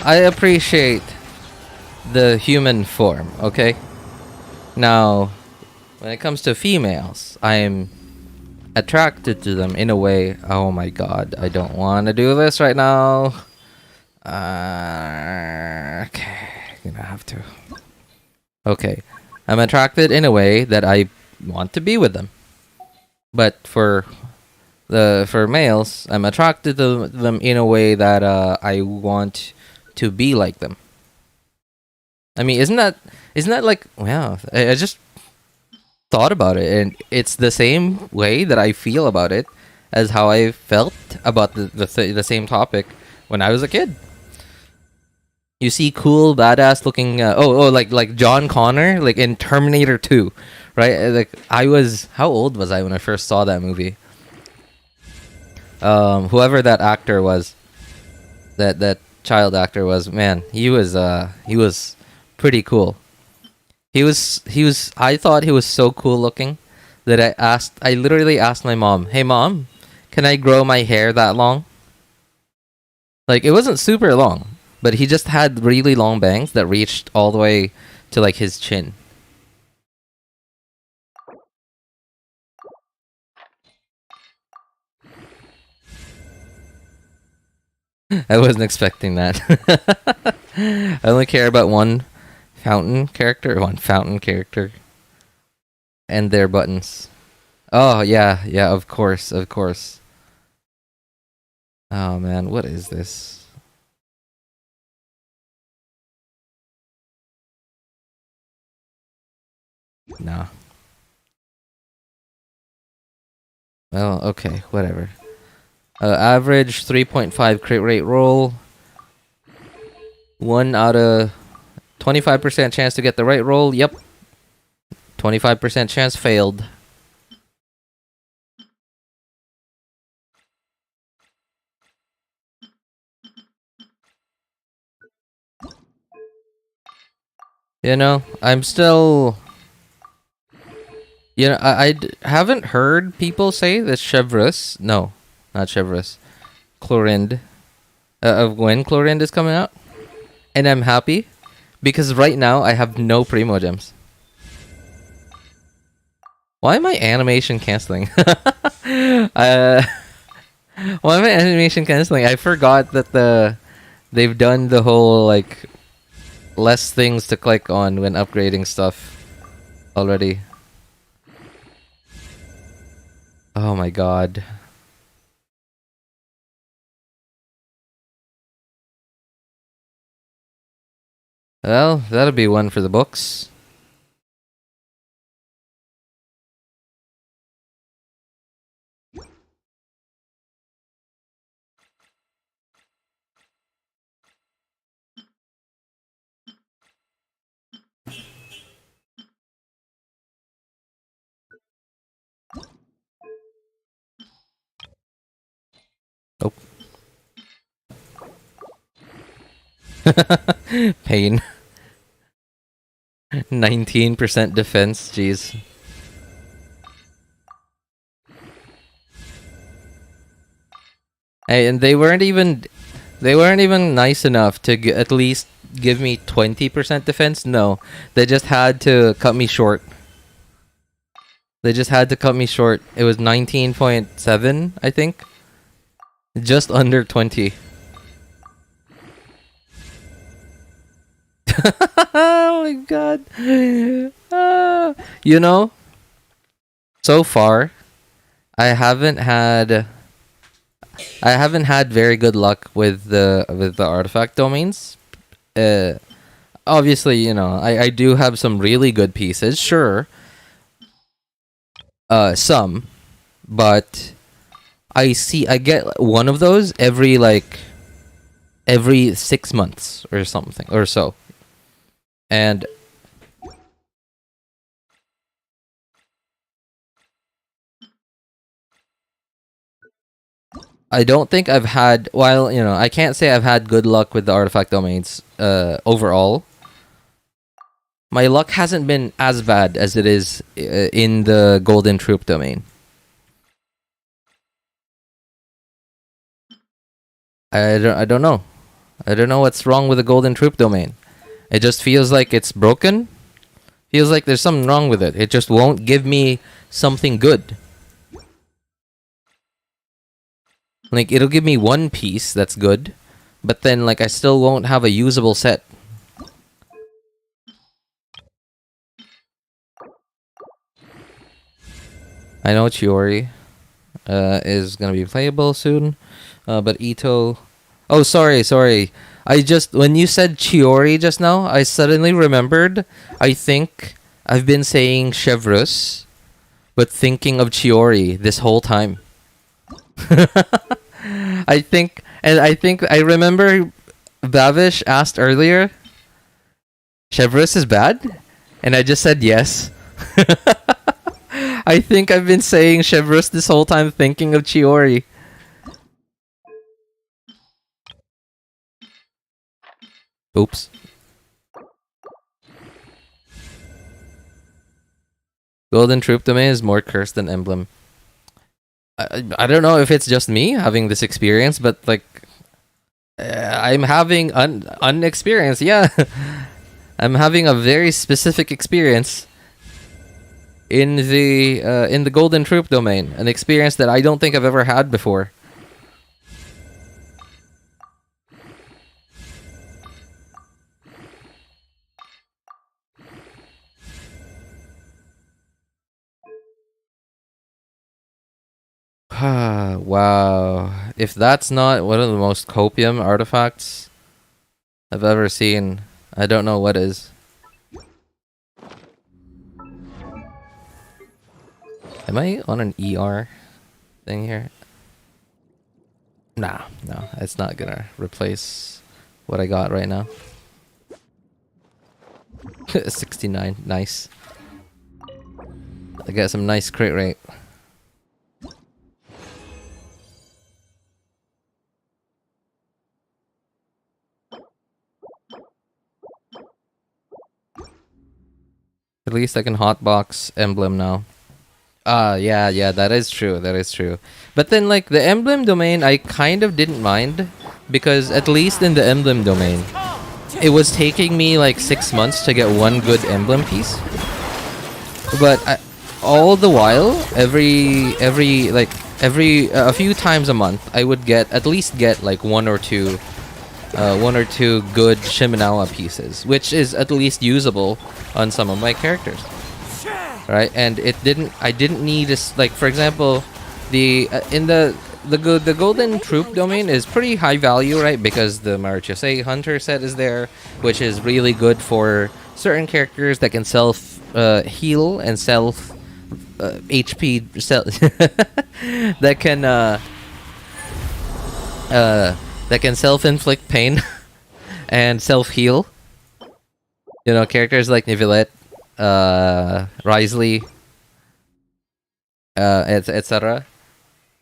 I appreciate the human form, okay? Now, when it comes to females, I'm attracted to them in a way... Oh my god, I don't want to do this right now. Okay, I'm gonna have to... Okay, I'm attracted in a way that I want to be with them. But for males, I'm attracted to them in a way that I want to be like them. I mean, isn't that like, wow, I just thought about it, and it's the same way that I feel about it as how I felt about the same topic when I was a kid. You see cool, badass looking, like John Connor, like in Terminator 2, right? Like how old was I when I first saw that movie? Whoever that actor was, that child actor was, man, he was pretty cool. He was I thought he was so cool looking that I literally asked my mom, "Hey mom, can I grow my hair that long?" Like it wasn't super long, but he just had really long bangs that reached all the way to like his chin. I wasn't expecting that. I only care about one fountain character, and their buttons. Oh yeah, of course. Oh man, what is this? Nah. Well, okay, whatever. Average 3.5 crit rate roll. 1 out of 25% chance to get the right roll. Yep. 25% chance failed. You know, I'm still... You know, haven't heard people say that Chevreuse... No, not Chevreuse. Chlorind. Of when Chlorind is coming out. And I'm happy. Because right now, I have no Primo Gems. Why am I animation canceling? Why am I animation canceling? I forgot that they've done the whole, like... less things to click on when upgrading stuff already. Oh my god. Well, that'll be one for the books. Oh. Pain. 19% defense, jeez. Hey, and they weren't even nice enough to at least give me 20% defense. No, they just had to cut me short. They just had to cut me short. It was 19.7, I think. Just under 20. Oh my god. You know, so far, I haven't had very good luck with the artifact domains. Obviously, you know, I do have some really good pieces, sure. Some, but I get one of those every 6 months or something or so. And I don't think I've had, while, you know, I can't say I've had good luck with the artifact domains overall. My luck hasn't been as bad as it is in the Golden Troop domain. I don't know. I don't know what's wrong with the Golden Troop domain. It just feels like it's broken. Feels like there's something wrong with it. It just won't give me something good. Like, it'll give me one piece that's good, but then, like, I still won't have a usable set. I know Chiori is gonna be playable soon, but Ito... Oh, sorry. When you said Chiori just now, I suddenly remembered, I think I've been saying Chevreuse, but thinking of Chiori this whole time. I think I remember Bavish asked earlier, Chevreuse is bad? And I just said yes. I think I've been saying Chevreuse this whole time thinking of Chiori. Oops. Golden Troop domain is more cursed than Emblem. I don't know if it's just me having this experience, but like I'm having unexperience. Yeah, I'm having a very specific experience in the Golden Troop domain, an experience that I don't think I've ever had before. Wow. If that's not one of the most copium artifacts I've ever seen, I don't know what is. Am I on an ER thing here? Nah, no, it's not gonna replace what I got right now. 69, nice. I got some nice crit rate. At least I can hotbox Emblem now. Yeah, that is true. That is true. But then, like, the Emblem domain, I kind of didn't mind. Because at least in the Emblem domain, it was taking me, like, 6 months to get one good Emblem piece. But all the while, a few times a month, I would at least get, like, one or two good Shimenawa pieces, which is at least usable on some of my characters, right? And I didn't need like, for example, the Golden Troop domain is pretty high value, right? Because the Marchese Hunter set is there, which is really good for certain characters that can self heal and self HP that can self-inflict pain and self-heal. You know, characters like Nivelette, Risley, etc.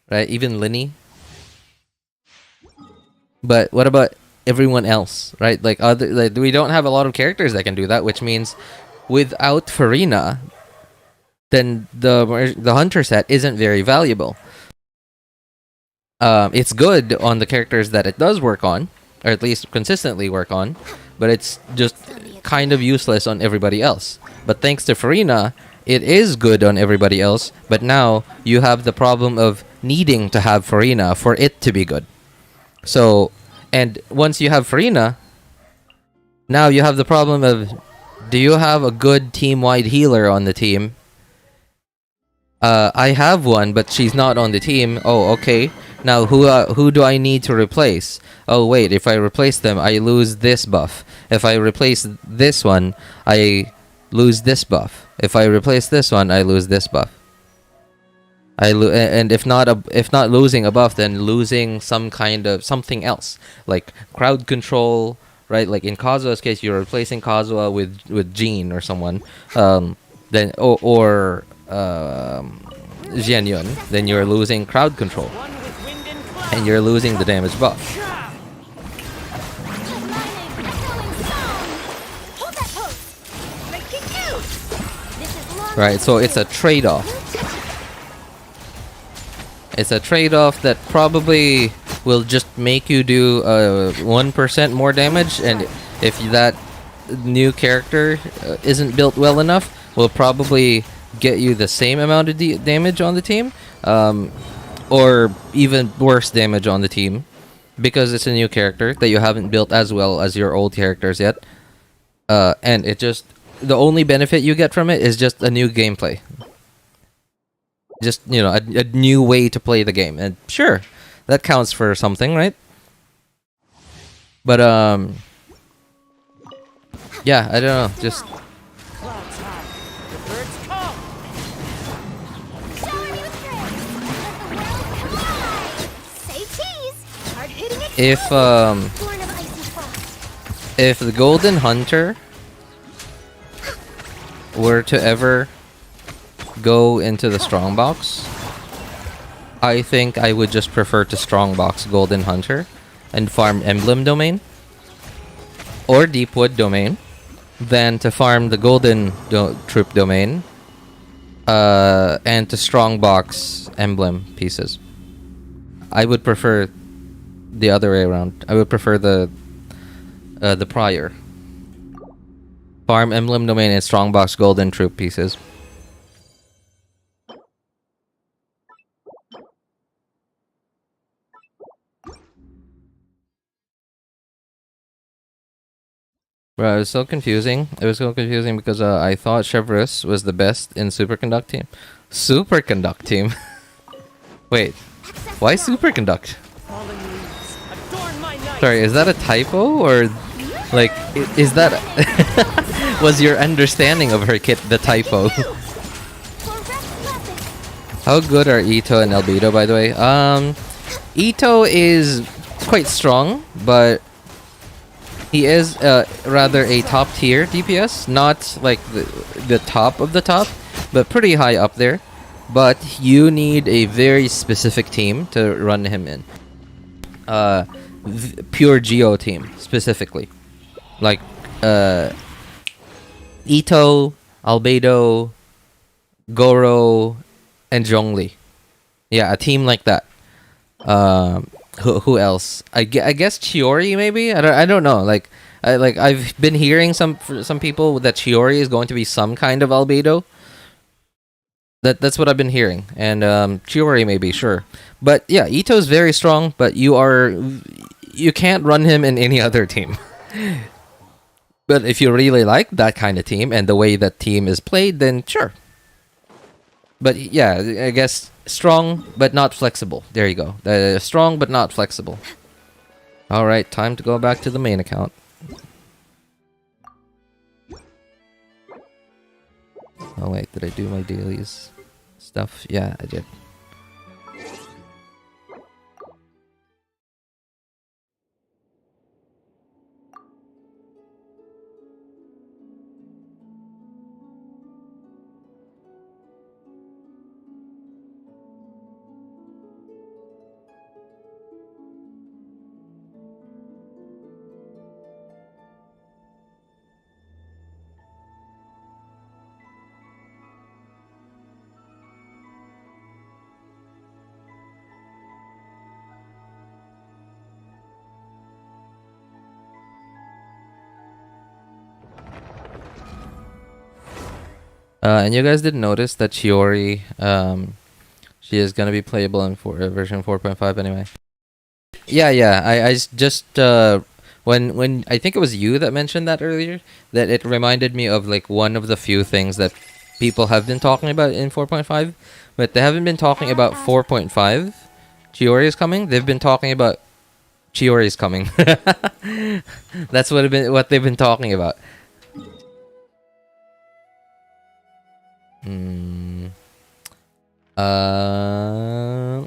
Right? Even Linny. But what about everyone else? Right? Like we don't have a lot of characters that can do that, which means without Farina, then the Hunter set isn't very valuable. It's good on the characters that it does work on, or at least consistently work on, but it's just kind of useless on everybody else. But thanks to Farina, it is good on everybody else, but now you have the problem of needing to have Farina for it to be good. So, and once you have Farina, now you have the problem of, do you have a good team-wide healer on the team? I have one, but she's not on the team. Oh, okay. Now, who do I need to replace? Oh, wait, if I replace them, I lose this buff. If I replace this one, I lose this buff. If I replace this one, I lose this buff. And if not losing a buff, then losing some kind of something else, like crowd control, right? Like in Kazua's case, you're replacing Kazua with Jean or someone, then or Xianyun, then you're losing crowd control. And you're losing the damage buff. Right, so it's a trade-off. It's a trade-off that probably will just make you do 1% more damage, and if that new character isn't built well enough, will probably get you the same amount of damage on the team. Or even worse damage on the team, because it's a new character that you haven't built as well as your old characters yet. And it just, the only benefit you get from it is just a new gameplay. Just, you know, a new way to play the game. And sure, that counts for something, right? But, yeah, I don't know, just... If the Golden Hunter were to ever go into the strongbox, I think I would just prefer to strongbox Golden Hunter and farm Emblem domain. or Deepwood domain than to farm the Golden Troop domain and to Strongbox emblem pieces. I would prefer the other way around. I would prefer the prior. Farm emblem domain and Strongbox Golden Troop pieces. Bro, it was so confusing. It was so confusing because I thought Chevreuse was the best in Superconduct team. Superconduct team? Wait, why Superconduct? Sorry, is that a typo or like is that was your understanding of her kit the typo? How good are Ito and Albedo, by the way? Ito is quite strong, but he is rather a top tier DPS, not like the top of the top, but pretty high up there. But you need a very specific team to run him in. Pure Geo team specifically, like Ito, Albedo, Goro, and Zhongli. Yeah, a team like that. Who else? I guess Chiori maybe. I don't know. Like I've been hearing some people that Chiori is going to be some kind of Albedo. That's what I've been hearing, and Chiori maybe, sure, but yeah, Ito's very strong, but you can't run him in any other team. But if you really like that kind of team and the way that team is played, then sure. But yeah, I guess strong but not flexible. There you go. Strong but not flexible. All right, time to go back to the main account. Oh wait, did I do my dailies stuff? Yeah, I did. And you guys didn't notice that Chiori, she is gonna be playable in version 4.5 anyway. Yeah, just when I think it was you that mentioned that earlier, that it reminded me of like one of the few things that people have been talking about in 4.5, but they haven't been talking about 4.5. Chiori is coming. They've been talking about Chiori is coming. That's what they've been talking about.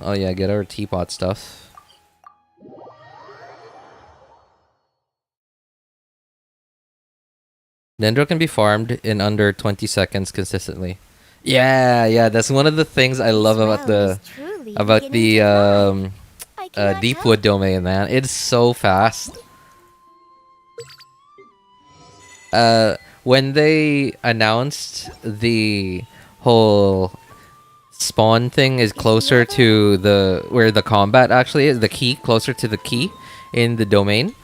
Oh yeah, get our teapot stuff. Dendro can be farmed in under 20 seconds consistently. Yeah, that's one of the things I love about the Deepwood domain, man. It's so fast. When they announced the whole spawn thing is closer to where the combat actually is, the key, closer to the key in the domain,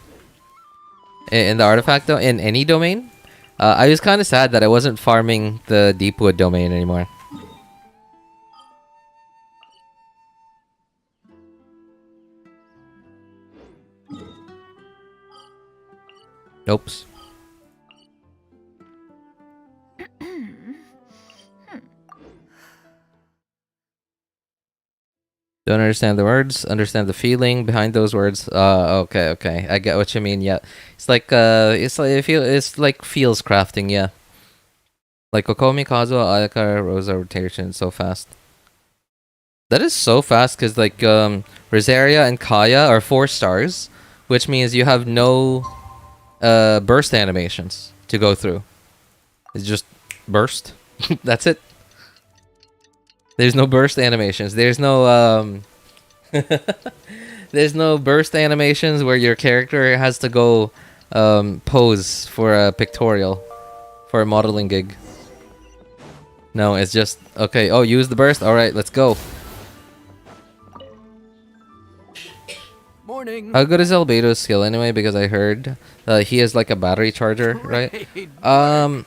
in the artifact in any domain, I was kind of sad that I wasn't farming the Deepwood domain anymore. Oops. Don't understand the words, understand the feeling behind those words. Okay. I get what you mean. Yeah. It's like it's like feels crafting, yeah. Like Kokomi, Kazuha, Ayaka, Rosa rotation so fast. That is so fast cuz like Rosaria and Kaya are 4 stars, which means you have no burst animations to go through. It's just burst. That's it. There's no burst animations. There's no there's no burst animations where your character has to go pose for a pictorial for a modeling gig. No, it's just okay. Oh, use the burst. All right, let's go. Morning. How good is Albedo's skill anyway? Because I heard he is like a battery charger, right? Well,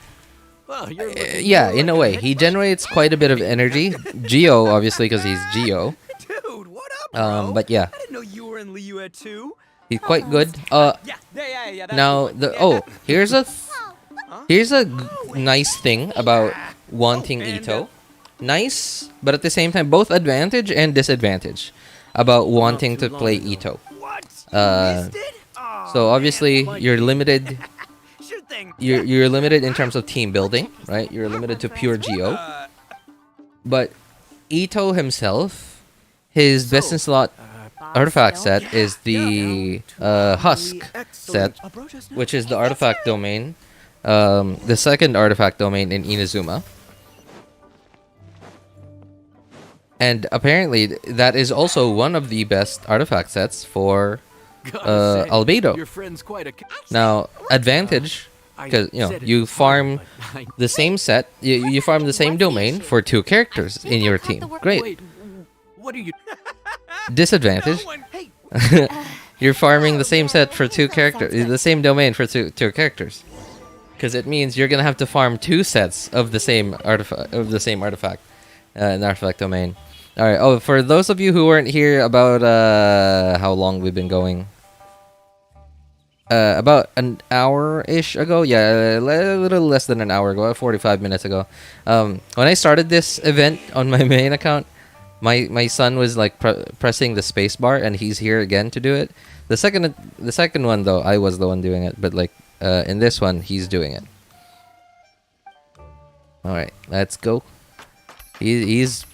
you're looking Yeah, more in a like way, he generates quite a bit of energy. Geo, obviously, because he's Geo. Dude, what up, bro? But yeah, I didn't know you were in Liyue too. he's quite good. Yeah, that's Now the the one. here's a nice thing about wanting Ito. Nice, but at the same time, both advantage and disadvantage about wanting to play Ito. What? Uh, Missed it? Aw, So obviously, man. you're limited. sure thing. You're limited in terms of team building, right? You're limited to pure Geo. But Ito himself, his business slot artifact set is the Husk set, which is the artifact domain, the second artifact domain in Inazuma. And apparently, that is also one of the best artifact sets for Gotta say, Albedo. Your friend's quite a. Now, advantage, because you farm the same set, you farm the same domain for 2 characters in your team. Great. Wait, what are you? Disadvantage, you're farming the same set for 2 characters, the same domain for two characters, because it means you're gonna have to farm 2 sets of the same artifact an artifact domain. All right. Oh, for those of you who weren't here about how long we've been going. About an hour-ish ago, yeah, a little less than an hour ago, 45 minutes ago. When I started this event on my main account, my son was like pressing the space bar, and he's here again to do it. The second one though, I was the one doing it, but like in this one, he's doing it. All right, let's go. He's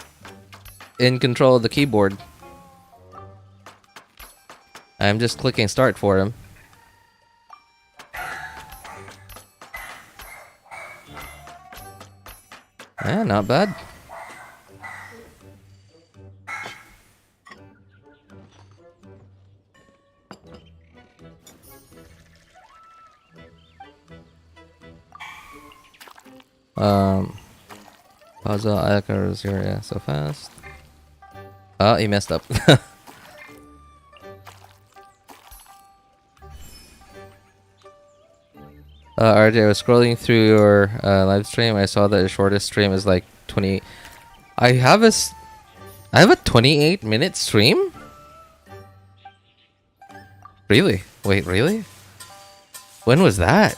in control of the keyboard. I'm just clicking start for him. Yeah, not bad. Puzzle, I can zero, yeah, so fast. Oh, he messed up. RJ, I was scrolling through your live stream. I saw that the shortest stream is like 20. I have a 28-minute stream? Really? Wait, really? When was that?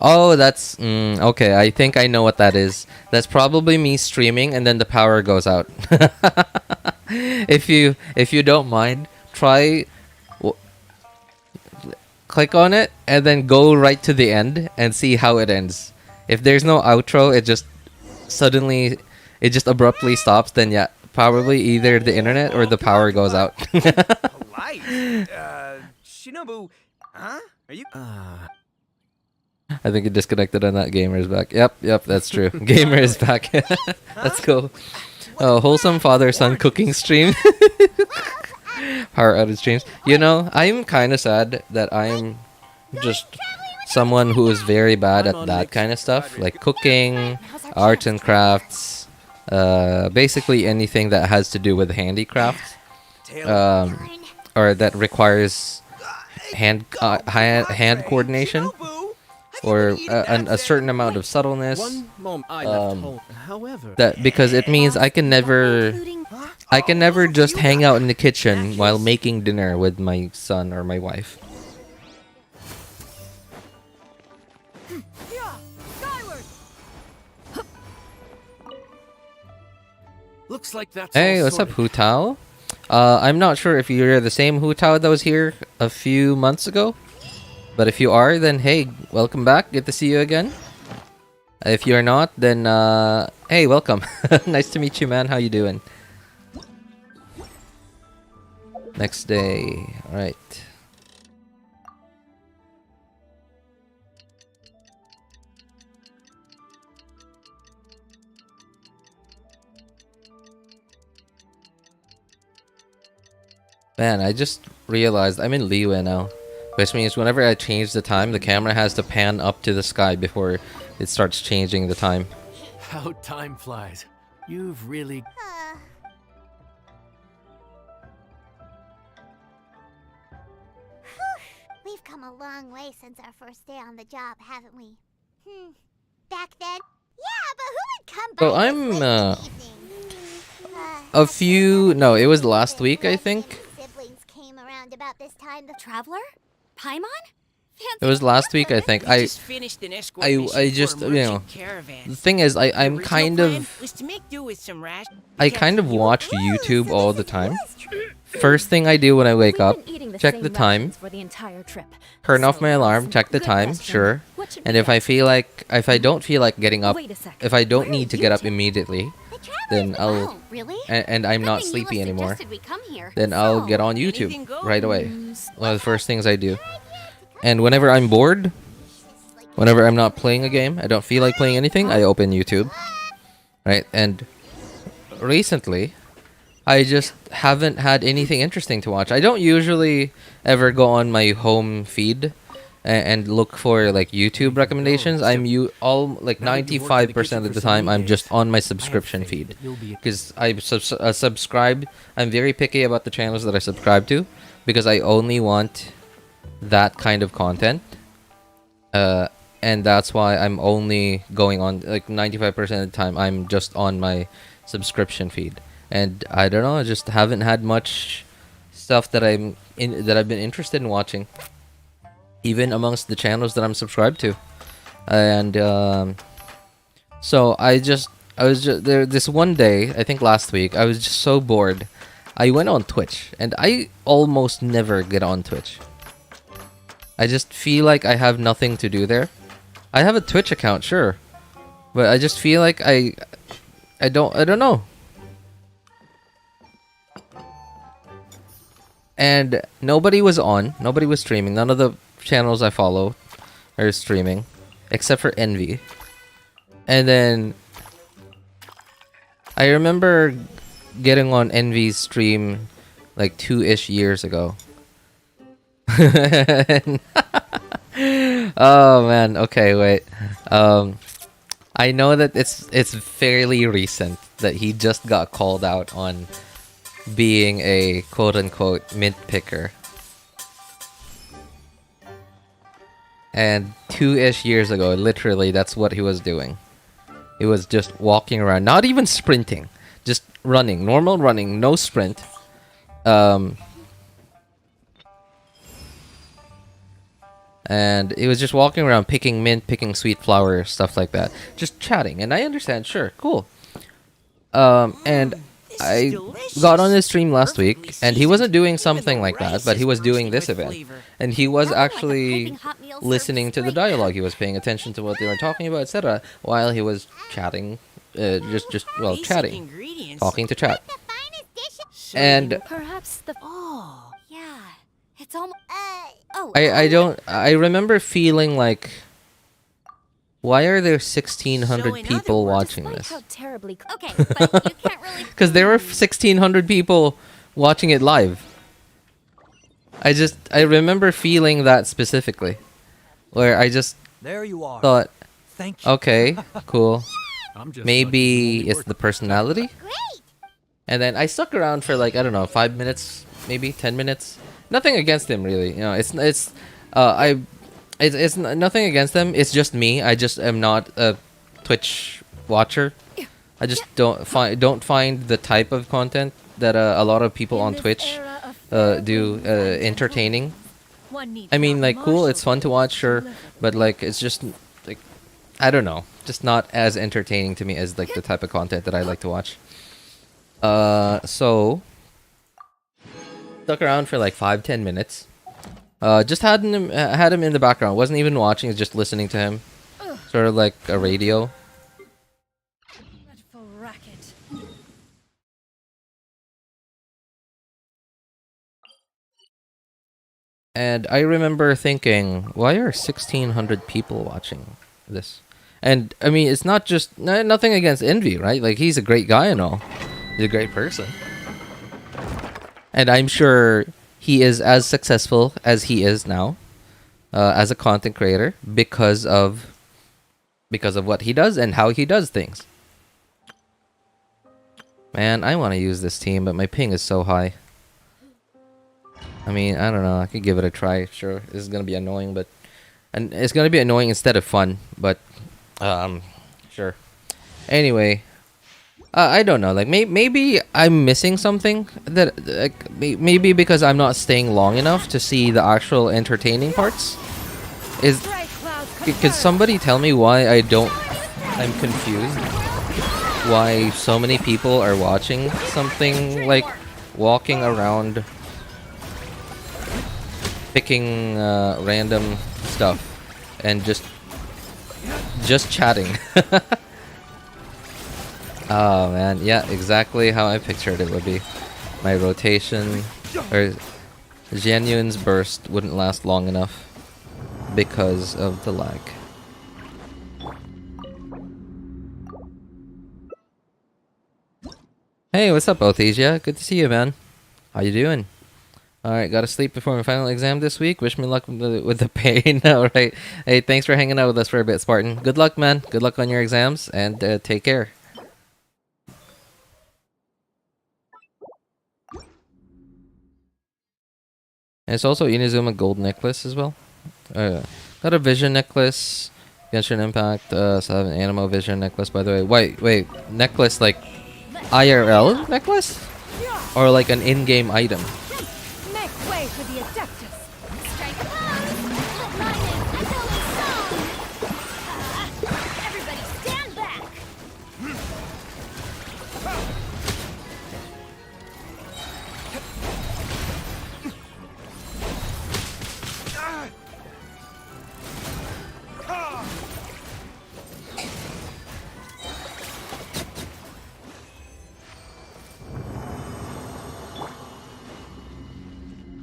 Oh, that's okay. I think I know what that is. That's probably me streaming and then the power goes out. If you don't mind, try click on it and then go right to the end and see how it ends. If there's no outro, it just abruptly stops, then yeah, probably either the internet or the power goes out. Light. Shinobu, huh? Are you? I think it disconnected on that. Gamer is back. Yep, that's true. Gamer is back. Let's go. Oh, wholesome father-son cooking stream. Power outage streams. You know, I'm kind of sad that I'm just someone who is very bad at that kind of stuff, like cooking, arts and crafts, basically anything that has to do with handicrafts, or that requires hand coordination, or a certain amount of subtleness. One moment. I left home. However, That because it means I can never just hang out in the kitchen while making dinner with my son or my wife. looks like that's. Hey, all what's up, sorted. Hu Tao? I'm not sure if you're the same Hu Tao that was here a few months ago, but if you are, then hey, welcome back. Good to see you again. If you're not, then hey, welcome. Nice to meet you, man. How you doing? Next day. All right. Man, I just realized I'm in Liyue now. which means whenever I change the time, the camera has to pan up to the sky before it starts changing the time. How time flies. You've really... We've come a long way since our first day on the job, haven't we? Back then? Yeah, but who would come by So this I'm, late in the evening? a few... No, it was last week, I think. Siblings came around about this time. The Traveler? Paimon? It was last week, I think. I just finished an escort I mission just, for a you know, merchant caravan. the thing is, I'm The kind original of... plan was to make do with some rash- I kind of watch Ooh, YouTube so all this the is time. yours? First thing I do when I wake We've up, been eating the check same the time, rations for the entire trip. turn off So, my alarm, listen, check the good time, question. sure. What should And we if I get? feel like, if I don't feel like getting up, Wait a sec. if I don't Where need are to you get up two? immediately, The then Traveler's I'll, Oh, really? and I'm not Nothing sleepy Eula anymore, suggested we come here. then I'll So, get on anything YouTube goes. right away. One of the first things I do. And whenever I'm bored, whenever I'm not playing a game, I don't feel like playing anything, I open YouTube. Right? And recently, I just haven't had anything interesting to watch. I don't usually ever go on my home feed and look for like YouTube recommendations. I'm all like 95% of the time I'm just on my subscription feed because I subscribe. I'm very picky about the channels that I subscribe to because I only want that kind of content. And that's why I'm only going on like 95% of the time I'm just on my subscription feed. And I don't know, I just haven't had much stuff that I've been interested in watching, even amongst the channels that I'm subscribed to. And so I was just there this one day, I think last week, I was just so bored. I went on Twitch, and I almost never get on Twitch. I just feel like I have nothing to do there. I have a Twitch account, sure, but I just feel like I don't know. And nobody was streaming. None of the channels I follow are streaming, except for Envy. And then I remember getting on Envy's stream like 2-ish years ago. Oh man, okay, wait. I know that it's fairly recent that he just got called out on being a quote-unquote mint picker. And 2-ish years ago, literally, that's what he was doing. He was just walking around, not even sprinting, just running, normal running, no sprint. And he was just walking around picking mint, picking sweet flowers, stuff like that. Just chatting, and I understand, sure, cool. And I got on his stream last week, and he wasn't doing something like that, but he was doing this event. And he was actually listening to the dialogue. He was paying attention to what they were talking about, etc., while he was chatting, chatting, talking to chat. The finest dish. And Perhaps the... Oh, yeah. It's almost. I remember feeling like, why are there 1,600 people watching Despite this? how terribly... Okay, but you can't really. Because there were 1,600 people watching it live. I remember feeling that specifically, where I just There you are. thought, Thank you. okay, cool, I'm just maybe it's the personality. Great. And then I stuck around for like, I don't know, 5 minutes, maybe 10 minutes. Nothing against him really, you know. It's nothing against them. It's just me. I just am not a Twitch watcher. I just don't find the type of content that a lot of people on Twitch do entertaining. I mean, like, cool, it's fun to watch, sure, but like, it's just like, I don't know, just not as entertaining to me as like the type of content that I like to watch. So stuck around for like 5-10 minutes. Just had him in the background. Wasn't even watching, just listening to him. Sort of like a radio. And I remember thinking, why are 1,600 people watching this? And I mean, it's not just nothing against Envy, right? Like, he's a great guy and all. He's a great person. And I'm sure he is as successful as he is now. as a content creator because of what he does and how he does things. Man, I want to use this team, but my ping is so high. I mean, I don't know. I could give it a try. Sure, this is gonna be annoying, but it's gonna be annoying instead of fun. But sure. Anyway, I don't know. Like maybe I'm missing something that like maybe because I'm not staying long enough to see the actual entertaining parts. Could somebody tell me why I'm confused? Why so many people are watching something like walking around picking random stuff and just chatting. Oh man, yeah, exactly how I pictured it would be. My rotation or Xianyun's burst wouldn't last long enough because of the lag. Hey, what's up, Othesia? Good to see you, man. How you doing? Alright, gotta sleep before my final exam this week. Wish me luck with the pain. Alright. Hey, thanks for hanging out with us for a bit, Spartan. Good luck, man. Good luck on your exams, and take care. And it's also Inazuma gold necklace as well. Got a vision necklace. Genshin Impact. So I have an Animo vision necklace, by the way. Wait. Necklace like IRL necklace? Or like an in-game item? Make way for the Adeptus. Strike a pose! Lightning, echoing song! Everybody stand back!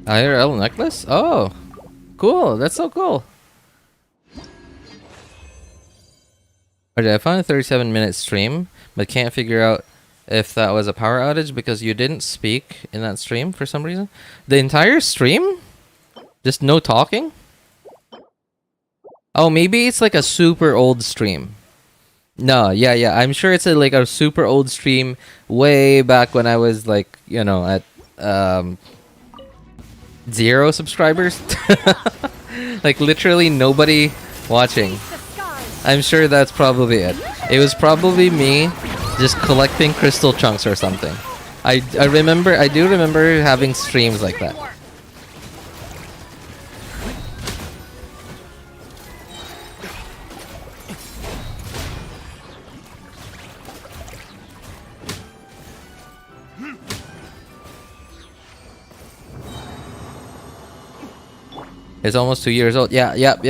IRL necklace? Oh, cool. That's so cool. Okay, I found a 37-minute stream, but can't figure out if that was a power outage because you didn't speak in that stream for some reason. The entire stream? Just no talking? Oh, maybe it's like a super old stream. No, yeah. I'm sure it's like a super old stream way back when I was like, you know, at 0 subscribers. Like literally nobody watching. I'm sure that's probably it. It was probably me just collecting crystal chunks or something. I do remember having streams like that. It's almost 2 years old. Yeah, yep.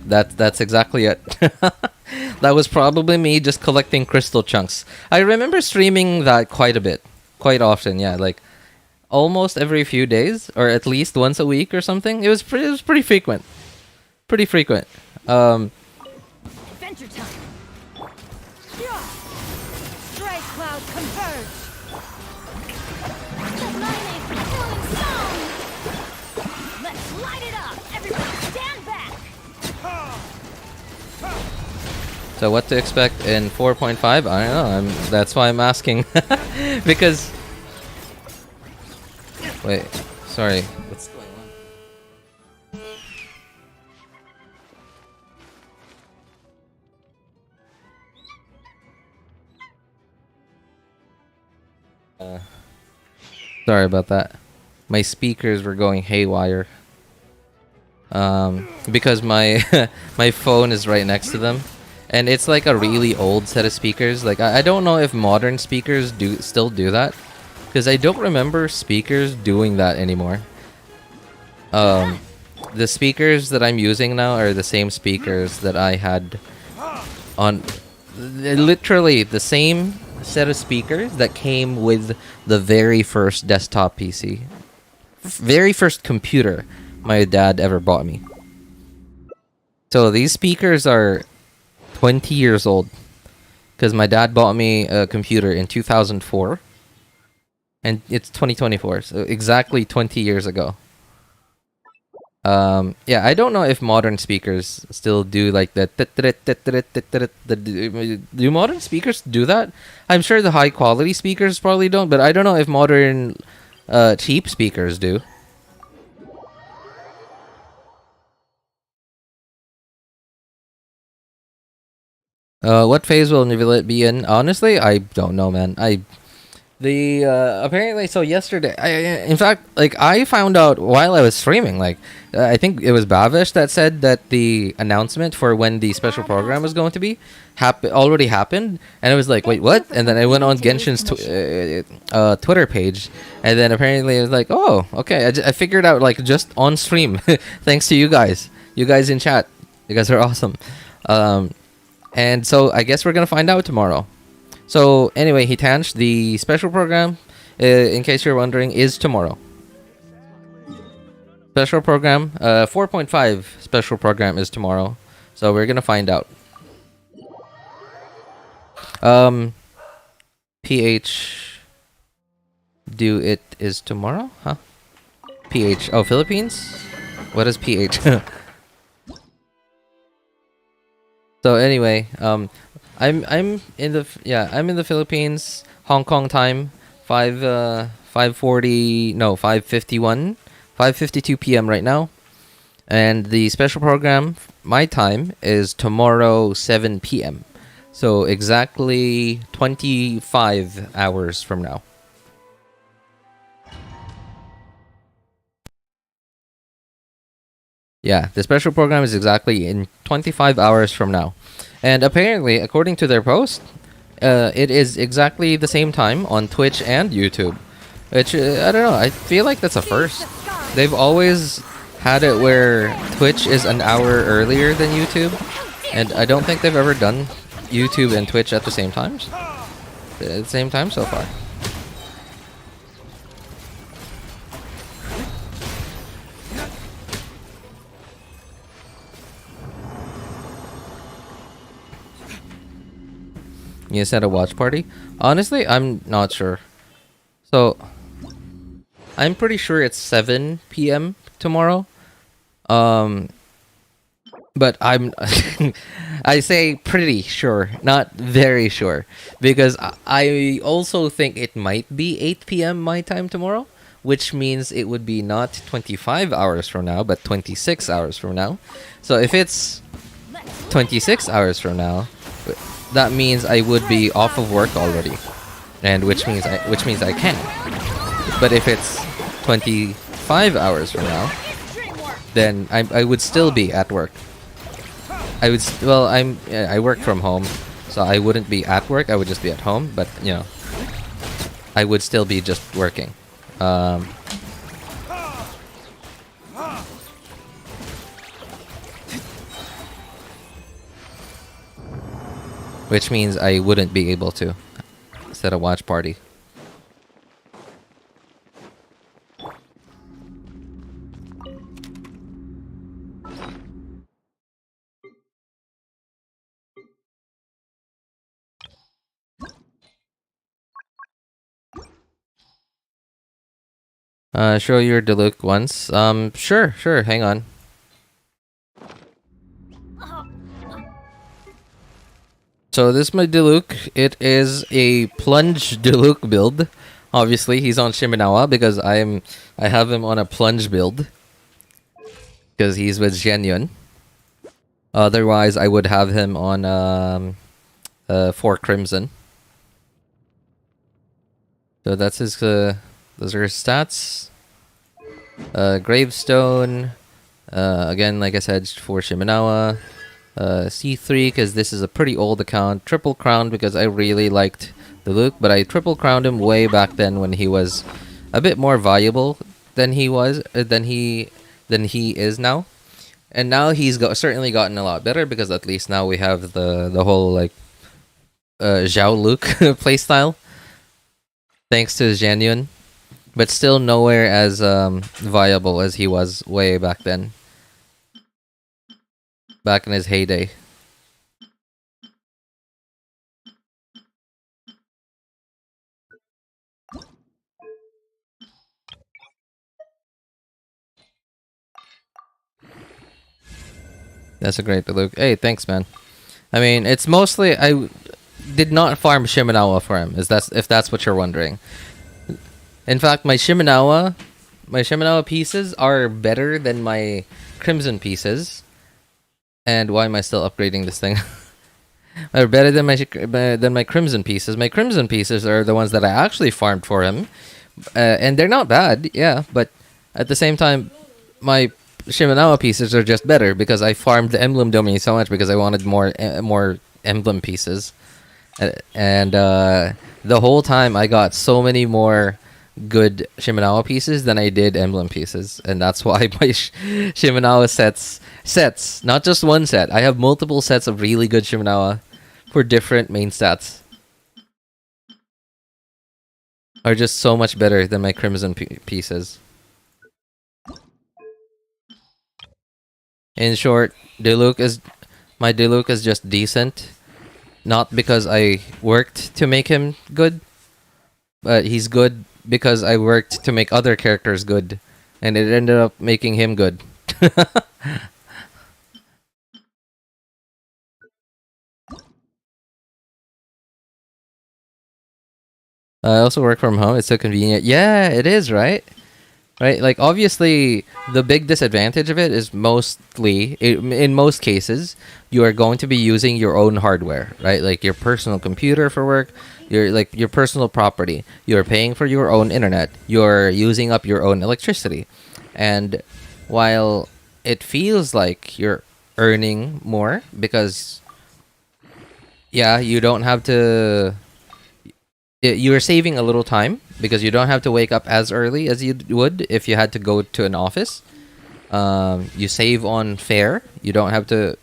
That's exactly it. That was probably me just collecting crystal chunks. I remember streaming that quite a bit. Quite often, yeah. Like almost every few days or at least once a week or something. It was pretty frequent. Pretty frequent. Adventure time. Stray clouds converge. The lightning, echoing song! Let's light it up! Everybody stand back! So what to expect in 4.5? I don't know. That's why I'm asking. Because wait, sorry. What's going on? Sorry about that. My speakers were going haywire. Because my my phone is right next to them. And it's like a really old set of speakers. Like I don't know if modern speakers still do that, because I don't remember speakers doing that anymore. The speakers that I'm using now are the same speakers that I had on literally the same set of speakers that came with the very first desktop PC. Very first computer my dad ever bought me. So these speakers are 20 years old, because my dad bought me a computer in 2004 and it's 2024, so exactly 20 years ago. Yeah, I don't know if modern speakers still do like the. Do modern speakers do that? I'm sure the high quality speakers probably don't, but I don't know if modern cheap speakers do. What phase will it be in? Honestly, I don't know, man. Apparently, so yesterday, in fact, like I found out while I was streaming, like I think it was Bavish that said that the announcement for when the special program was going to be already happened, and I was like, wait, what? And then I went on Genshin's Twitter page, and then apparently it was like, oh, okay, I figured out like just on stream, thanks to you guys in chat, you guys are awesome, and so I guess we're gonna find out tomorrow. So anyway, Hitanch, the special program, in case you're wondering, is tomorrow. Special program, 4.5 special program is tomorrow. So we're gonna find out. PH, do it is tomorrow, huh? PH, oh, Philippines? What is PH? So anyway, I'm in the Philippines, Hong Kong time, 5:52 p.m. right now, and the special program, my time, is tomorrow 7 p.m. So exactly 25 hours from now. Yeah, the special program is exactly in 25 hours from now. And apparently, according to their post, it is exactly the same time on Twitch and YouTube. Which, I don't know, I feel like that's a first. They've always had it where Twitch is an hour earlier than YouTube. And I don't think they've ever done YouTube and Twitch at the same time. At the same time so far. You said a watch party? Honestly, I'm not sure. So, I'm pretty sure it's 7 p.m. tomorrow. But I'm I say pretty sure, not very sure, because I also think it might be 8 p.m. my time tomorrow, which means it would be not 25 hours from now, but 26 hours from now. So if it's 26 hours from now, that means I would be off of work already, and which means I can. But if it's 25 hours from now, then I would still be at work. I work from home, so I wouldn't be at work. I would just be at home, but you know, I would still be just working. Which means I wouldn't be able to set a watch party. Show your Diluc once. Sure, hang on. So this is my Diluc. It is a plunge Diluc build. Obviously, he's on Shiminawa because I have him on a plunge build. Because he's with Xianyun. Otherwise, I would have him on 4 Crimson. So that's his those are his stats. Gravestone. Again, like I said, for Shiminawa. C3 because this is a pretty old account. Triple crown because I really liked the Luke, but I triple crowned him way back then when he was a bit more valuable than he is now. And now he's certainly gotten a lot better because at least now we have the whole like Xiao Luke playstyle. Thanks to Xianyun, but still nowhere as viable as he was way back then. Back in his heyday. That's a great look. Hey, thanks, man. I mean, it's mostly I did not farm Shimenawa for him. If that's what you're wondering. In fact, my Shimenawa pieces are better than my Crimson pieces. And why am I still upgrading this thing? Are better than my Crimson pieces. My Crimson pieces are the ones that I actually farmed for him, and they're not bad, yeah. But at the same time, my Shimenawa pieces are just better because I farmed the emblem domain so much because I wanted more emblem pieces, and the whole time I got so many more good Shimenawa pieces than I did emblem pieces, and that's why my Shimenawa sets, not just one set. I have multiple sets of really good Shimenawa for different main stats. Are just so much better than my Crimson pieces. In short, my Diluc is just decent, not because I worked to make him good, but he's good because I worked to make other characters good, and it ended up making him good. I also work from home. It's so convenient. Yeah, it is, right? Right? Like, obviously, the big disadvantage of it is in most cases, you are going to be using your own hardware, right? Like your personal computer for work, your personal property. You're paying for your own internet. You're using up your own electricity. And while it feels like you're earning more because, yeah, you don't have to... You're saving a little time because you don't have to wake up as early as you would if you had to go to an office. You save on fare. You don't have to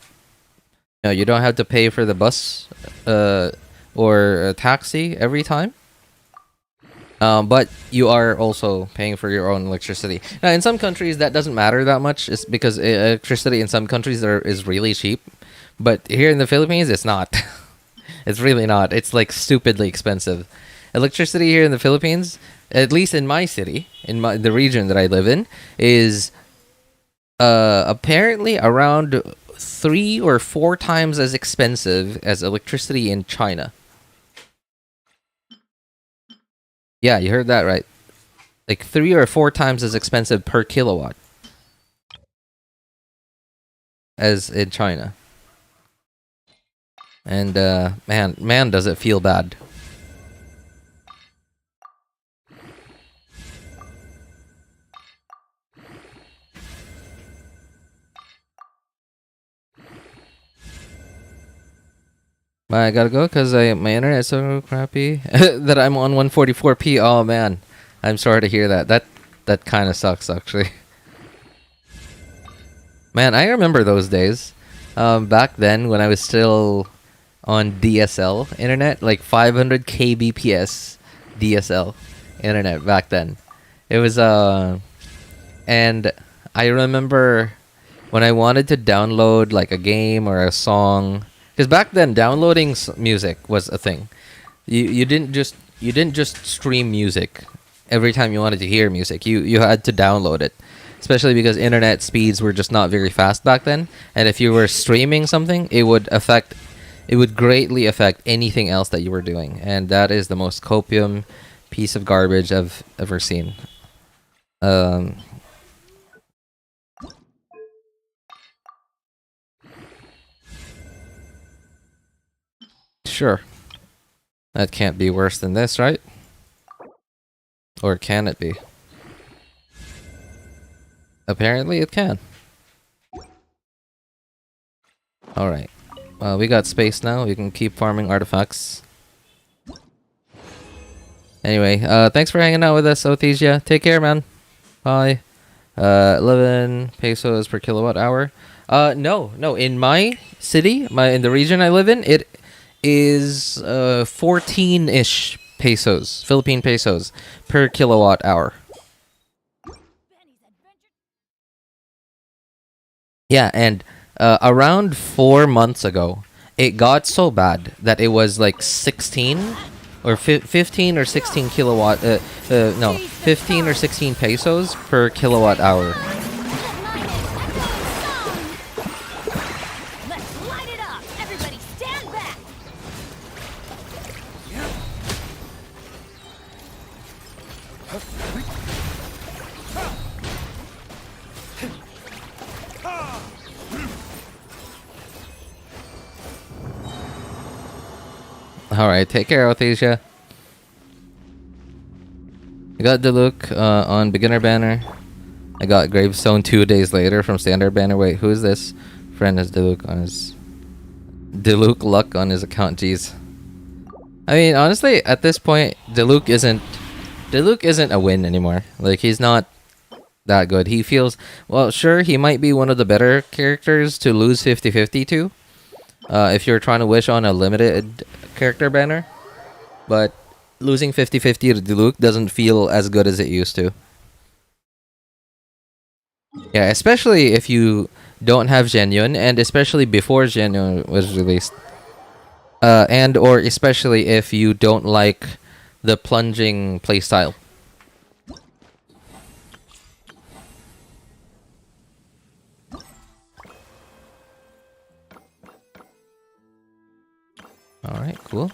pay for the bus or a taxi every time. But you are also paying for your own electricity. Now, in some countries, that doesn't matter that much. It's because electricity in some countries is really cheap. But here in the Philippines, it's not. It's really not. It's like stupidly expensive. Electricity here in the Philippines, at least in my city, the region that I live in, is apparently around 3 or 4 times as expensive as electricity in China. Yeah, you heard that right. Like 3 or 4 times as expensive per kilowatt as in China. And man, does it feel bad. I gotta go because my internet is so crappy that I'm on 144p. Oh man, I'm sorry to hear that. That kind of sucks actually. Man, I remember those days. Back then when I was still on DSL internet, like 500 kbps DSL internet back then. It was and I remember when I wanted to download like a game or a song, because back then downloading music was a thing. You didn't just stream music every time you wanted to hear music. You had to download it, especially because internet speeds were just not very fast back then. And if you were streaming something, it would greatly affect anything else that you were doing. And that is the most copium piece of garbage I've ever seen. Sure. That can't be worse than this, right? Or can it be? Apparently it can. Alright. Well, we got space now. We can keep farming artifacts. Anyway, thanks for hanging out with us, Othesia. Take care, man. Bye. 11 pesos per kilowatt hour. No. In my city, in the region I live in, it is 14-ish pesos, Philippine pesos per kilowatt hour. Yeah, and around 4 months ago, it got so bad that it was like 16 or 15 or 16 kilowatt. 15 or 16 pesos per kilowatt hour. Alright, take care, Othesia. I got Diluc on beginner banner. I got Gravestone 2 days later from standard banner. Wait, who is this? Friend has Diluc on his... Diluc luck on his account, jeez. I mean, honestly, at this point, Diluc isn't a win anymore. Like, he's not that good. He feels... Well, sure, he might be one of the better characters to lose 50-50 to. If you're trying to wish on a limited character banner. But losing 50-50 to Diluc doesn't feel as good as it used to. Yeah, especially if you don't have Xianyun, and especially before Xianyun was released. And or especially if you don't like the plunging playstyle. Alright, cool.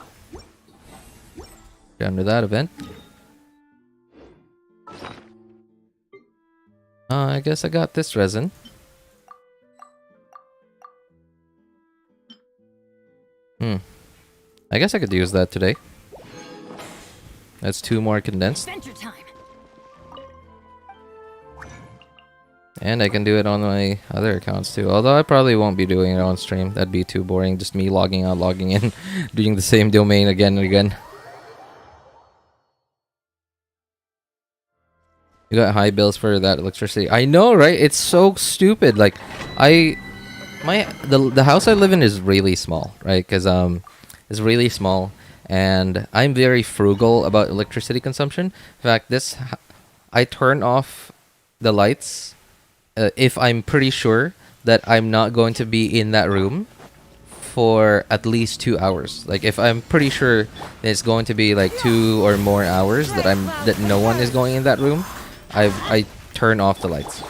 Down to that event. I guess I got this resin. I guess I could use that today. That's 2 more condensed. Adventure time. And I can do it on my other accounts too. Although I probably won't be doing it on stream. That'd be too boring. Just me logging out, logging in, doing the same domain again and again. You got high bills for that electricity. I know, right? It's so stupid. Like, the house I live in is really small, right? Because it's really small, and I'm very frugal about electricity consumption. In fact, I turn off the lights if I'm pretty sure that I'm not going to be in that room for at least 2 hours. Like, if I'm pretty sure it's going to be like 2 or more hours that no one is going in that room, I turn off the lights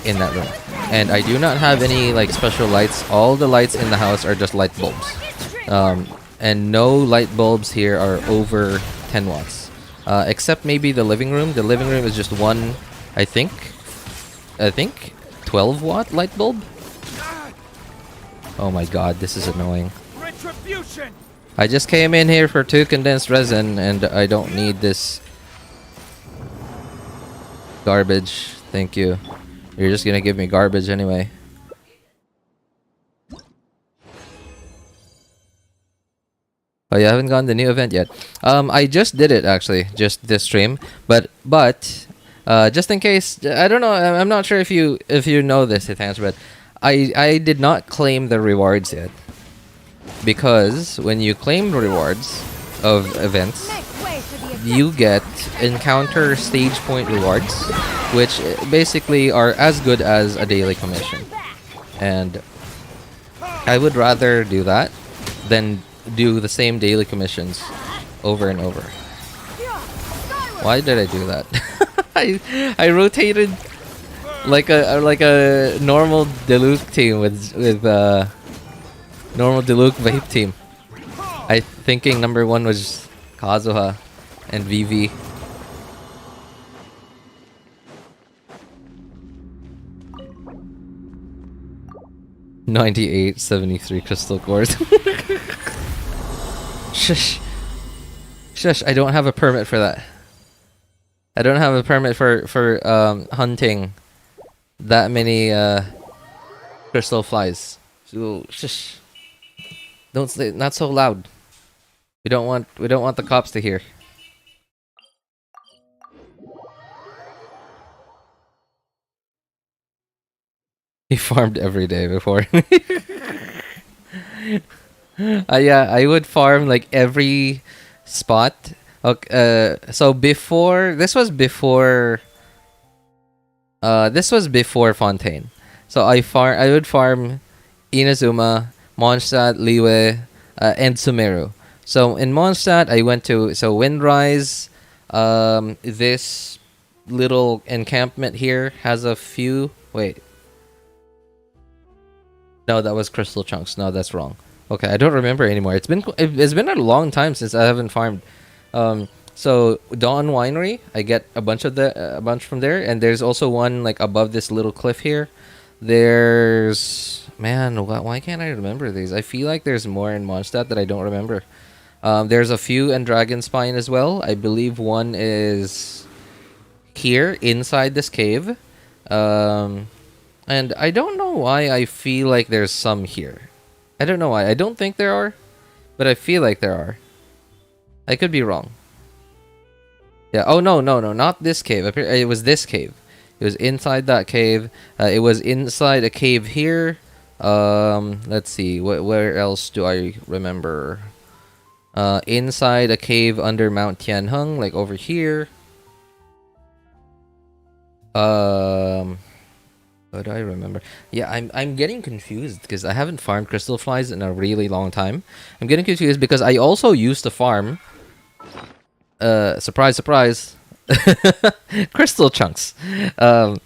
in that room. And I do not have any like special lights. All the lights in the house are just light bulbs. And no light bulbs here are over 10 watts. Except maybe the living room. The living room is just one, I think 12 watt light bulb. Oh my god, this is annoying. Retribution. I just came in here for 2 condensed resin and I don't need this garbage. Thank you. You're just gonna give me garbage anyway. Oh, you haven't gone the new event yet. I just did it actually, just this stream. But just in case, I don't know. I'm not sure if you know this, Hitans, but I did not claim the rewards yet, because when you claim rewards of events, you get encounter stage point rewards, which basically are as good as a daily commission. And I would rather do that than do the same daily commissions over and over. Why did I do that? I rotated like a normal Diluc team with normal Diluc vape team. I thinking number 1 was Kazuha and Vivi. $98.73 crystal cores. Shush. Shush, I don't have a permit for that. I don't have a permit for hunting that many crystal flies. So shush. Don't say, not so loud. We don't want the cops to hear. He farmed every day before. Yeah, I would farm like every spot. Okay, so this was before Fontaine. So I would farm Inazuma, Mondstadt, Liyue, and Sumeru. So in Mondstadt, I went to Windrise. This little encampment here has a few. Wait. No, that was Crystal Chunks. No, that's wrong. Okay, I don't remember anymore. It's been a long time since I haven't farmed. So Dawn Winery, I get a bunch from there, and there's also one like above this little cliff here. There's why can't I remember these? I feel like there's more in Mondstadt that I don't remember. There's a few in Dragon Spine as well. I believe one is here inside this cave. And I don't know why I feel like there's some here. I don't know why. I don't think there are, but I feel like there are. I could be wrong. Yeah. Oh, no, not this cave. It was this cave. It was inside that cave. It was inside a cave here. Let's see. Where else do I remember? Inside a cave under Mount Tianheng, like over here. What do I remember? Yeah, I'm getting confused because I haven't farmed crystal flies in a really long time. I'm getting confused because I also used to farm surprise, surprise, crystal chunks, for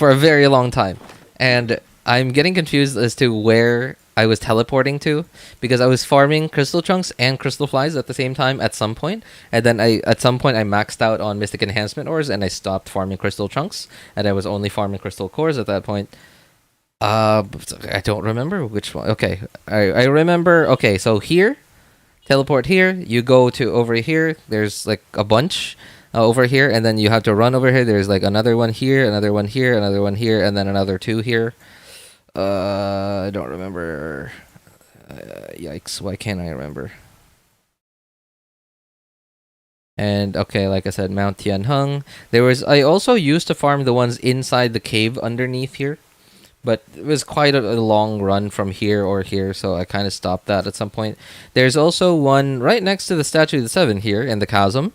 a very long time, and I'm getting confused as to where I was teleporting to, because I was farming crystal chunks and crystal flies at the same time at some point, and then at some point I maxed out on mystic enhancement ores and I stopped farming crystal chunks, and I was only farming crystal cores at that point. I don't remember which one. Okay, I remember. Okay, so here, teleport here. You go to over here. There's like a bunch over here, and then you have to run over here. There's like another one here, another one here, another one here, and then another two here. I don't remember. Yikes! Why can't I remember? And okay, like I said, Mount Tianheng. I also used to farm the ones inside the cave underneath here, but it was quite a long run from here or here, so I kind of stopped that at some point. There's also one right next to the Statue of the Seven here in the chasm.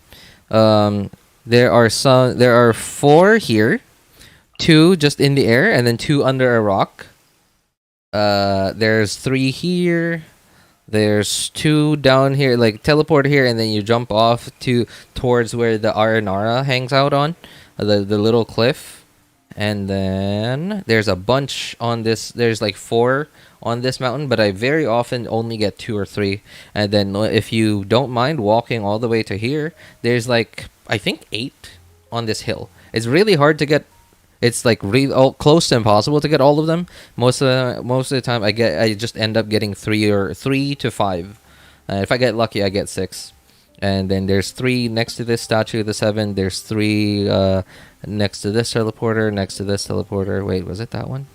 There are 4 here, 2 just in the air, and then 2 under a rock. There's 3 here. There's 2 down here, like teleport here, and then you jump off towards where the Aranara hangs out on the little cliff. And then there's a bunch on this. There's like 4 on this mountain, but I very often only get 2 or 3. And then if you don't mind walking all the way to here, there's like I think 8 on this hill. It's really hard to get. It's like close to impossible to get all of them. Most of the time, I just end up getting 3 to 5. If I get lucky, I get 6. And then there's 3 next to this Statue of the Seven. There's 3 next to this teleporter. Next to this teleporter. Wait, was it that one?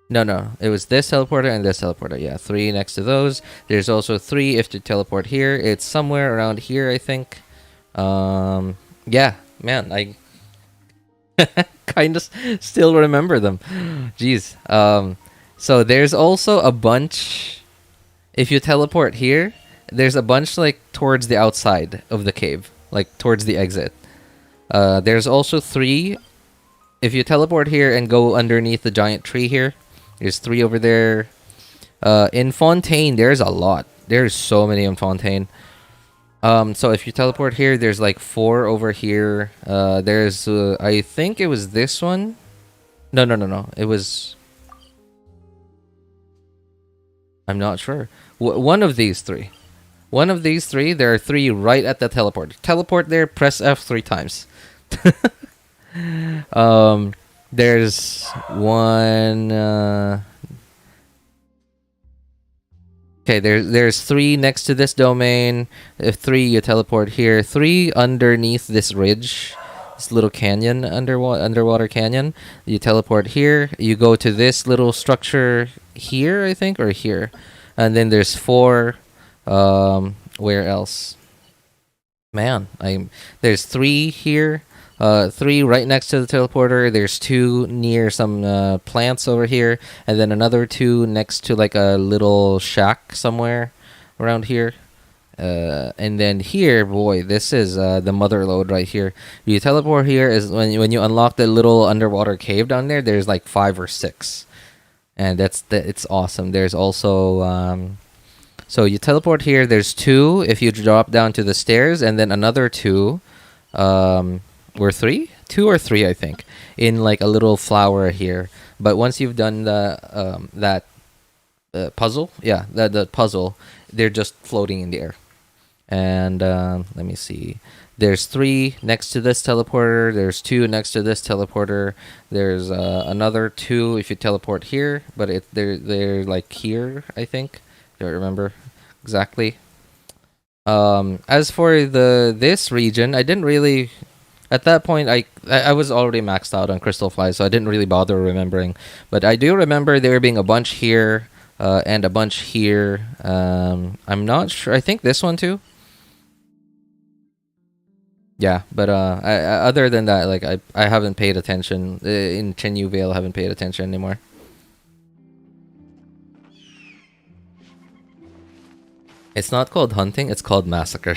No. It was this teleporter and this teleporter. Yeah, 3 next to those. There's also 3 if you teleport here. It's somewhere around here, I think. Yeah, man, I kind of still remember them. Jeez. So there's also a bunch. If you teleport here, there's a bunch like towards the outside of the cave, like towards the exit. There's also 3. If you teleport here and go underneath the giant tree here, there's 3 over there. In Fontaine, there's a lot. There's so many in Fontaine. So if you teleport here, there's like 4 over here. There's I think it was this one. No. It was. I'm not sure. One of these 3. One of these 3. There are 3 right at the teleport. Teleport there. Press F 3 times. There's one. Okay, there's 3 next to this domain. If 3, you teleport here. 3 underneath this ridge, this little canyon, underwater canyon. You teleport here. You go to this little structure here, I think, or here, and then there's 4. Where else? Man, there's 3 here. 3 right next to the teleporter. There's 2 near some plants over here, and then another 2 next to like a little shack somewhere around here. And then here, boy, this is the mother lode right here. You teleport here is when you unlock the little underwater cave down there. There's like 5 or 6, and it's awesome. There's also so you teleport here. There's 2 if you drop down to the stairs, and then another 2. Or 3? 2 or 3, I think, in like a little flower here. But once you've done that puzzle, yeah, the puzzle, they're just floating in the air. And let me see. There's 3 next to this teleporter. There's 2 next to this teleporter. There's another 2 if you teleport here, but they're like here, I think. Don't remember exactly. As for this region, I didn't really. At that point, I was already maxed out on crystal flies, so I didn't really bother remembering. But I do remember there being a bunch here and a bunch here. I'm not sure. I think this one too. Yeah, but other than that, like I haven't paid attention in Chenyu Vale. I haven't paid attention anymore. It's not called hunting. It's called massacre.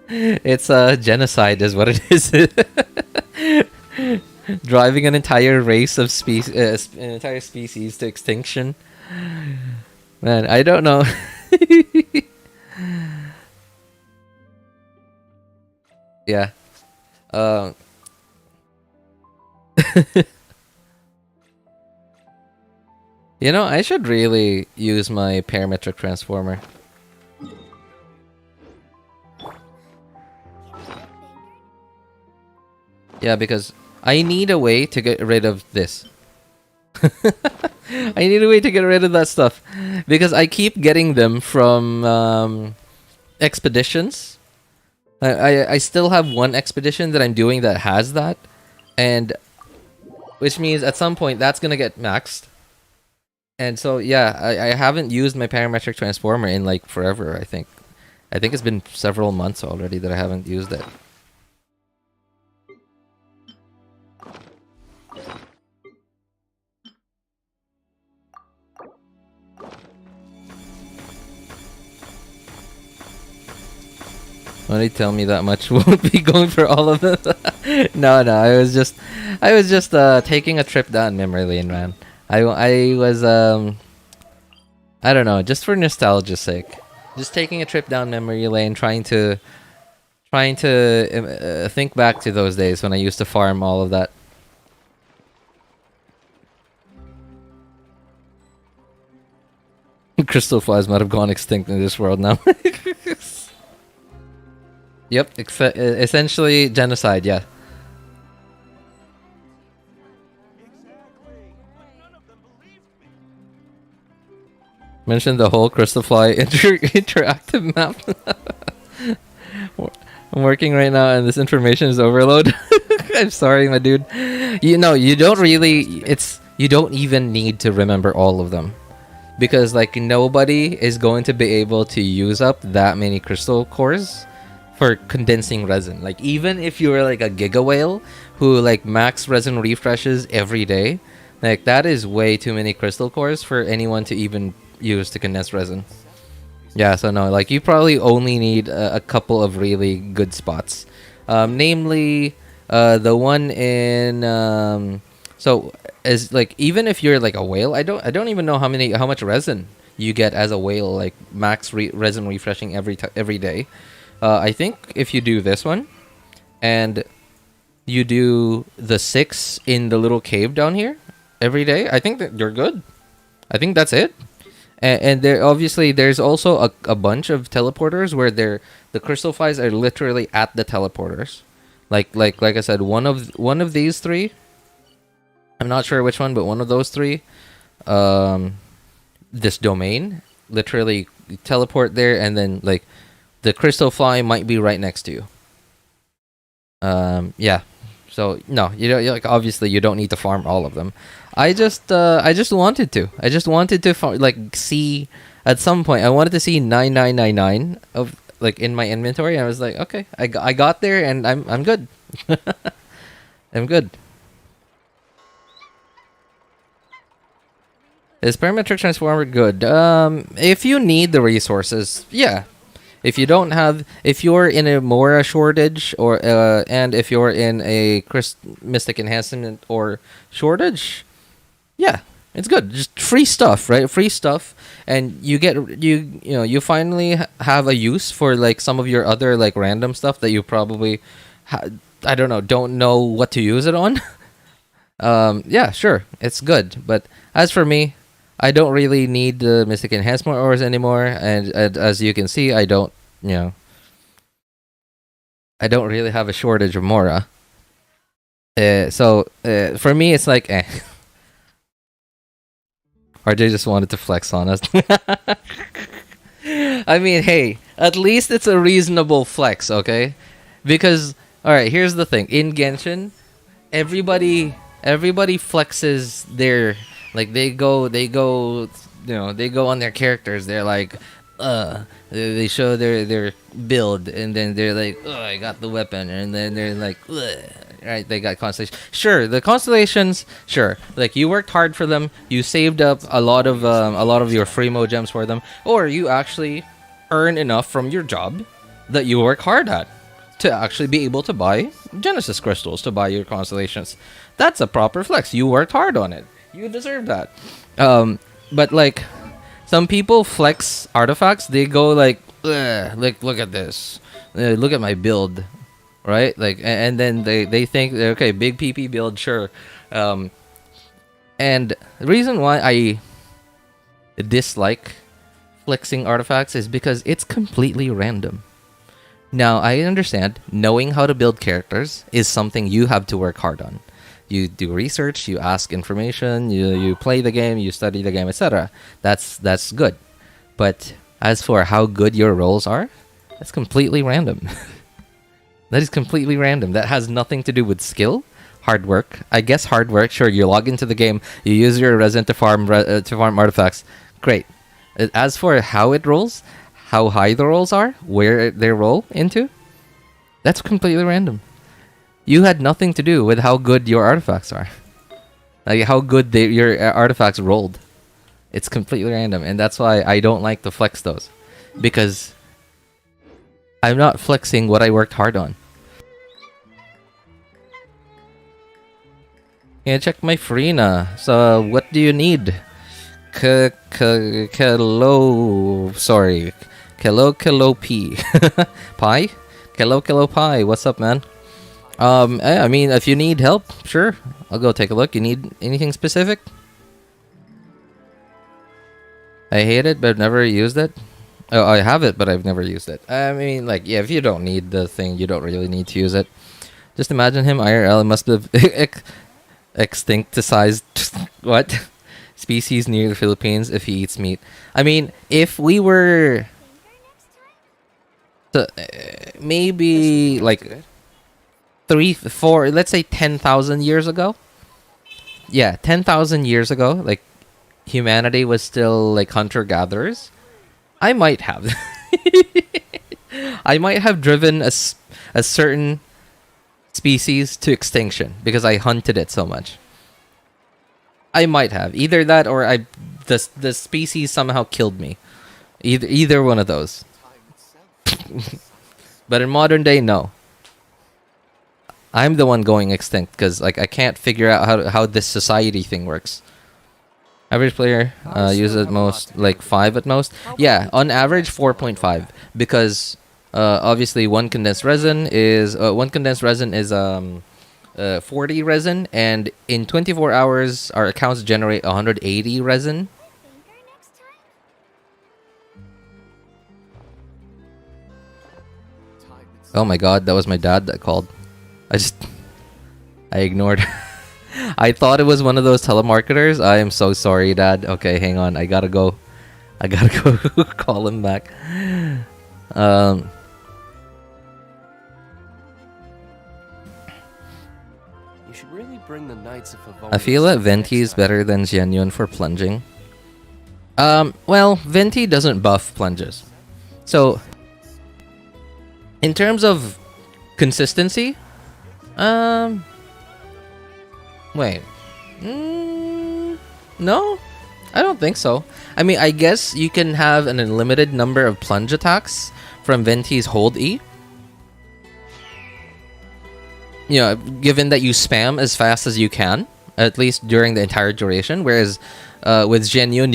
It's genocide, is what it is. Driving an entire race of an entire species to extinction. Man, I don't know. Yeah. You know, I should really use my parametric transformer. Yeah, because I need a way to get rid of this. I need a way to get rid of that stuff. Because I keep getting them from expeditions. I still have one expedition that I'm doing that has that. And which means at some point that's going to get maxed. And so, yeah, I haven't used my parametric transformer in like forever, I think. I think it's been several months already that I haven't used it. Only tell me that much. Won't be going for all of them. No, I was just taking a trip down memory lane, man. I was I don't know, just for nostalgia's sake, just taking a trip down memory lane, trying to think back to those days when I used to farm all of that. Crystal flies might have gone extinct in this world now. Yep, essentially genocide, yeah. Mention the whole crystal fly interactive map. I'm working right now and this information is overload. I'm sorry, my dude. You know, you don't even need to remember all of them. Because like nobody is going to be able to use up that many crystal cores for condensing resin. Like even if you're like a giga whale who like max resin refreshes every day, like that is way too many crystal cores for anyone to even use to condense resin. Yeah, so no, like you probably only need a couple of really good spots. Namely the one in so as like even if you're like a whale, I don't even know how much resin you get as a whale, like max resin refreshing every day. I think if you do this one, and you do the 6 in the little cave down here every day, I think that you're good. I think that's it. And there obviously there's also a bunch of teleporters where the crystal flies are literally at the teleporters. Like I said, one of these 3. I'm not sure which one, but one of those 3. This domain, literally teleport there, and then like the crystal fly might be right next to you. Yeah. So no, like obviously you don't need to farm all of them. I just wanted to. I just wanted to like see at some point. I wanted to see 9999 of like in my inventory. And I was like, okay, I got there, and I'm good. I'm good. Is parametric transformer good? If you need the resources, yeah. If you're in a Mora shortage, or and if you're in a Mystic enhancement or shortage, yeah, it's good. Just free stuff, right? Free stuff, and you get you finally have a use for like some of your other like random stuff that you probably don't know what to use it on. Yeah, sure, it's good, but as for me, I don't really need the Mystic Enhancement ores anymore, and as you can see, I don't, I don't really have a shortage of Mora. So for me, it's like, eh. RJ just wanted to flex on us. I mean, hey, at least it's a reasonable flex, okay? Because, alright, here's the thing. In Genshin, everybody flexes their, like, they go on their characters. They're like, they show their build, and then they're like, I got the weapon, and then they're like, right, they got constellations. Sure, the constellations, sure, like you worked hard for them, you saved up a lot of your Freemo gems for them, or you actually earn enough from your job that you work hard at to actually be able to buy Genesis crystals to buy your constellations. That's a proper flex. You worked hard on it. You deserve that. But like, some people flex artifacts. They go like look at this. Look at my build. Right? Like, and then they think, okay, big PP build, sure. And the reason why I dislike flexing artifacts is because it's completely random. Now, I understand knowing how to build characters is something you have to work hard on. You do research, you ask information, you play the game, you study the game, etc. That's good. But as for how good your rolls are, that's completely random. That is completely random. That has nothing to do with skill, hard work. I guess hard work. Sure, you log into the game, you use your resin to farm artifacts. Great. As for how it rolls, how high the rolls are, where they roll into, that's completely random. You had nothing to do with how good your artifacts are, like how good your artifacts rolled. It's completely random, and that's why I don't like to flex those, because I'm not flexing what I worked hard on. Yeah, check my Freena. So, what do you need? Kilo P. Pie? Kilo Pie. What's up, man? I mean, if you need help, sure. I'll go take a look. You need anything specific? I hate it, but I've never used it. Oh, I have it, but I've never used it. I mean, like, yeah, if you don't need the thing, you don't really need to use it. Just imagine him IRL must have extincticized what? Species near the Philippines if he eats meat. I mean, if we were to, maybe like 3, 4, let's say 10,000 years ago. Yeah, 10,000 years ago, like humanity was still like hunter-gatherers. I might have. I might have driven a certain species to extinction because I hunted it so much. I might have. Either that or the species somehow killed me. Either one of those. But in modern day, no. I'm the one going extinct because like I can't figure out how this society thing works. Average player use at most like 5 at most. Yeah, on average 4.5 because obviously one condensed resin is 40 resin, and in 24 hours our accounts generate 180 resin. Oh my god, that was my dad that called. I ignored. I thought it was one of those telemarketers. I am so sorry, Dad. Okay, hang on. I gotta go call him back. You should really bring the Knights of I feel that Venti is better than Xianyun for plunging. Well, Venti doesn't buff plunges. So, in terms of consistency, wait. No? I don't think so. I mean, I guess you can have an unlimited number of plunge attacks from Venti's hold E. You know, given that you spam as fast as you can, at least during the entire duration, whereas with Xianyun,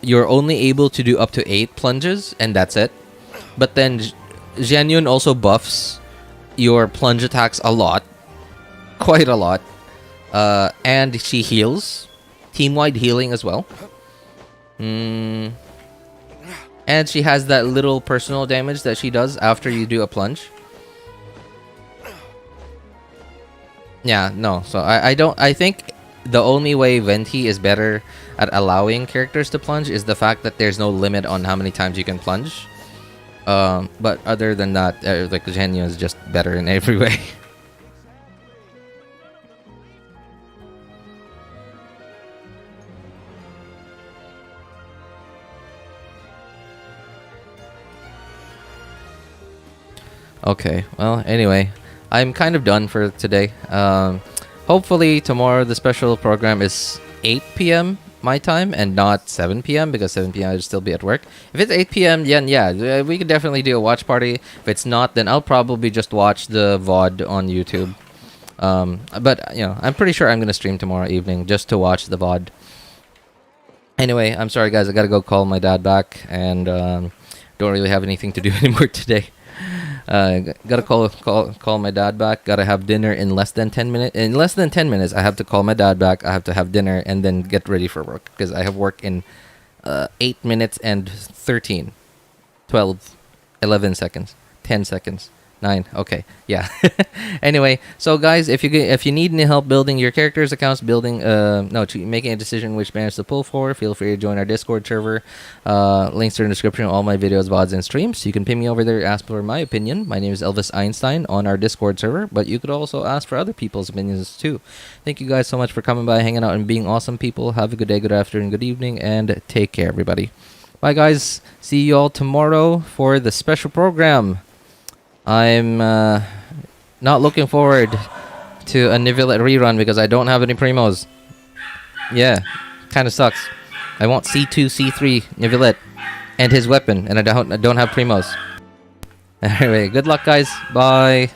you're only able to do up to 8 plunges, and that's it. But then Xianyun also buffs your plunge attacks a lot. Quite a lot. And she heals. Team-wide healing as well. And she has that little personal damage that she does after you do a plunge. Yeah, no. So I think the only way Venti is better at allowing characters to plunge is the fact that there's no limit on how many times you can plunge. But other than that, like Chenyu is just better in every way. Okay, well, anyway, I'm kind of done for today. Hopefully tomorrow the special program is 8 p.m. my time and not 7 p.m. because 7 p.m. I'll still be at work. If it's 8 p.m., then yeah, we could definitely do a watch party. If it's not, then I'll probably just watch the VOD on YouTube. But, you know, I'm pretty sure I'm going to stream tomorrow evening just to watch the VOD. Anyway, I'm sorry, guys. I got to go call my dad back and don't really have anything to do anymore today. Gotta call my dad back. Gotta have dinner in less than 10 minutes. In less than 10 minutes, I have to call my dad back. I have to have dinner and then get ready for work because I have work in 8 minutes and 13, 12, 11 seconds, 10 seconds, 9. Okay, yeah. Anyway, so guys, if you need any help building your characters' accounts, making a decision which banners to pull for, feel free to join our Discord server. Links are in the description of all my videos, VODs, and streams. You can ping me over there, ask for my opinion. My name is Elvis Einstein on our Discord server, but you could also ask for other people's opinions too. Thank you guys so much for coming by, hanging out, and being awesome people. Have a good day, good afternoon, good evening, and take care, everybody. Bye, guys. See you all tomorrow for the special program. I'm not looking forward to a Nivellette rerun because I don't have any primos. Yeah, kind of sucks. I want C2, C3 Nivellette and his weapon, and I don't have primos. Anyway, good luck, guys. Bye.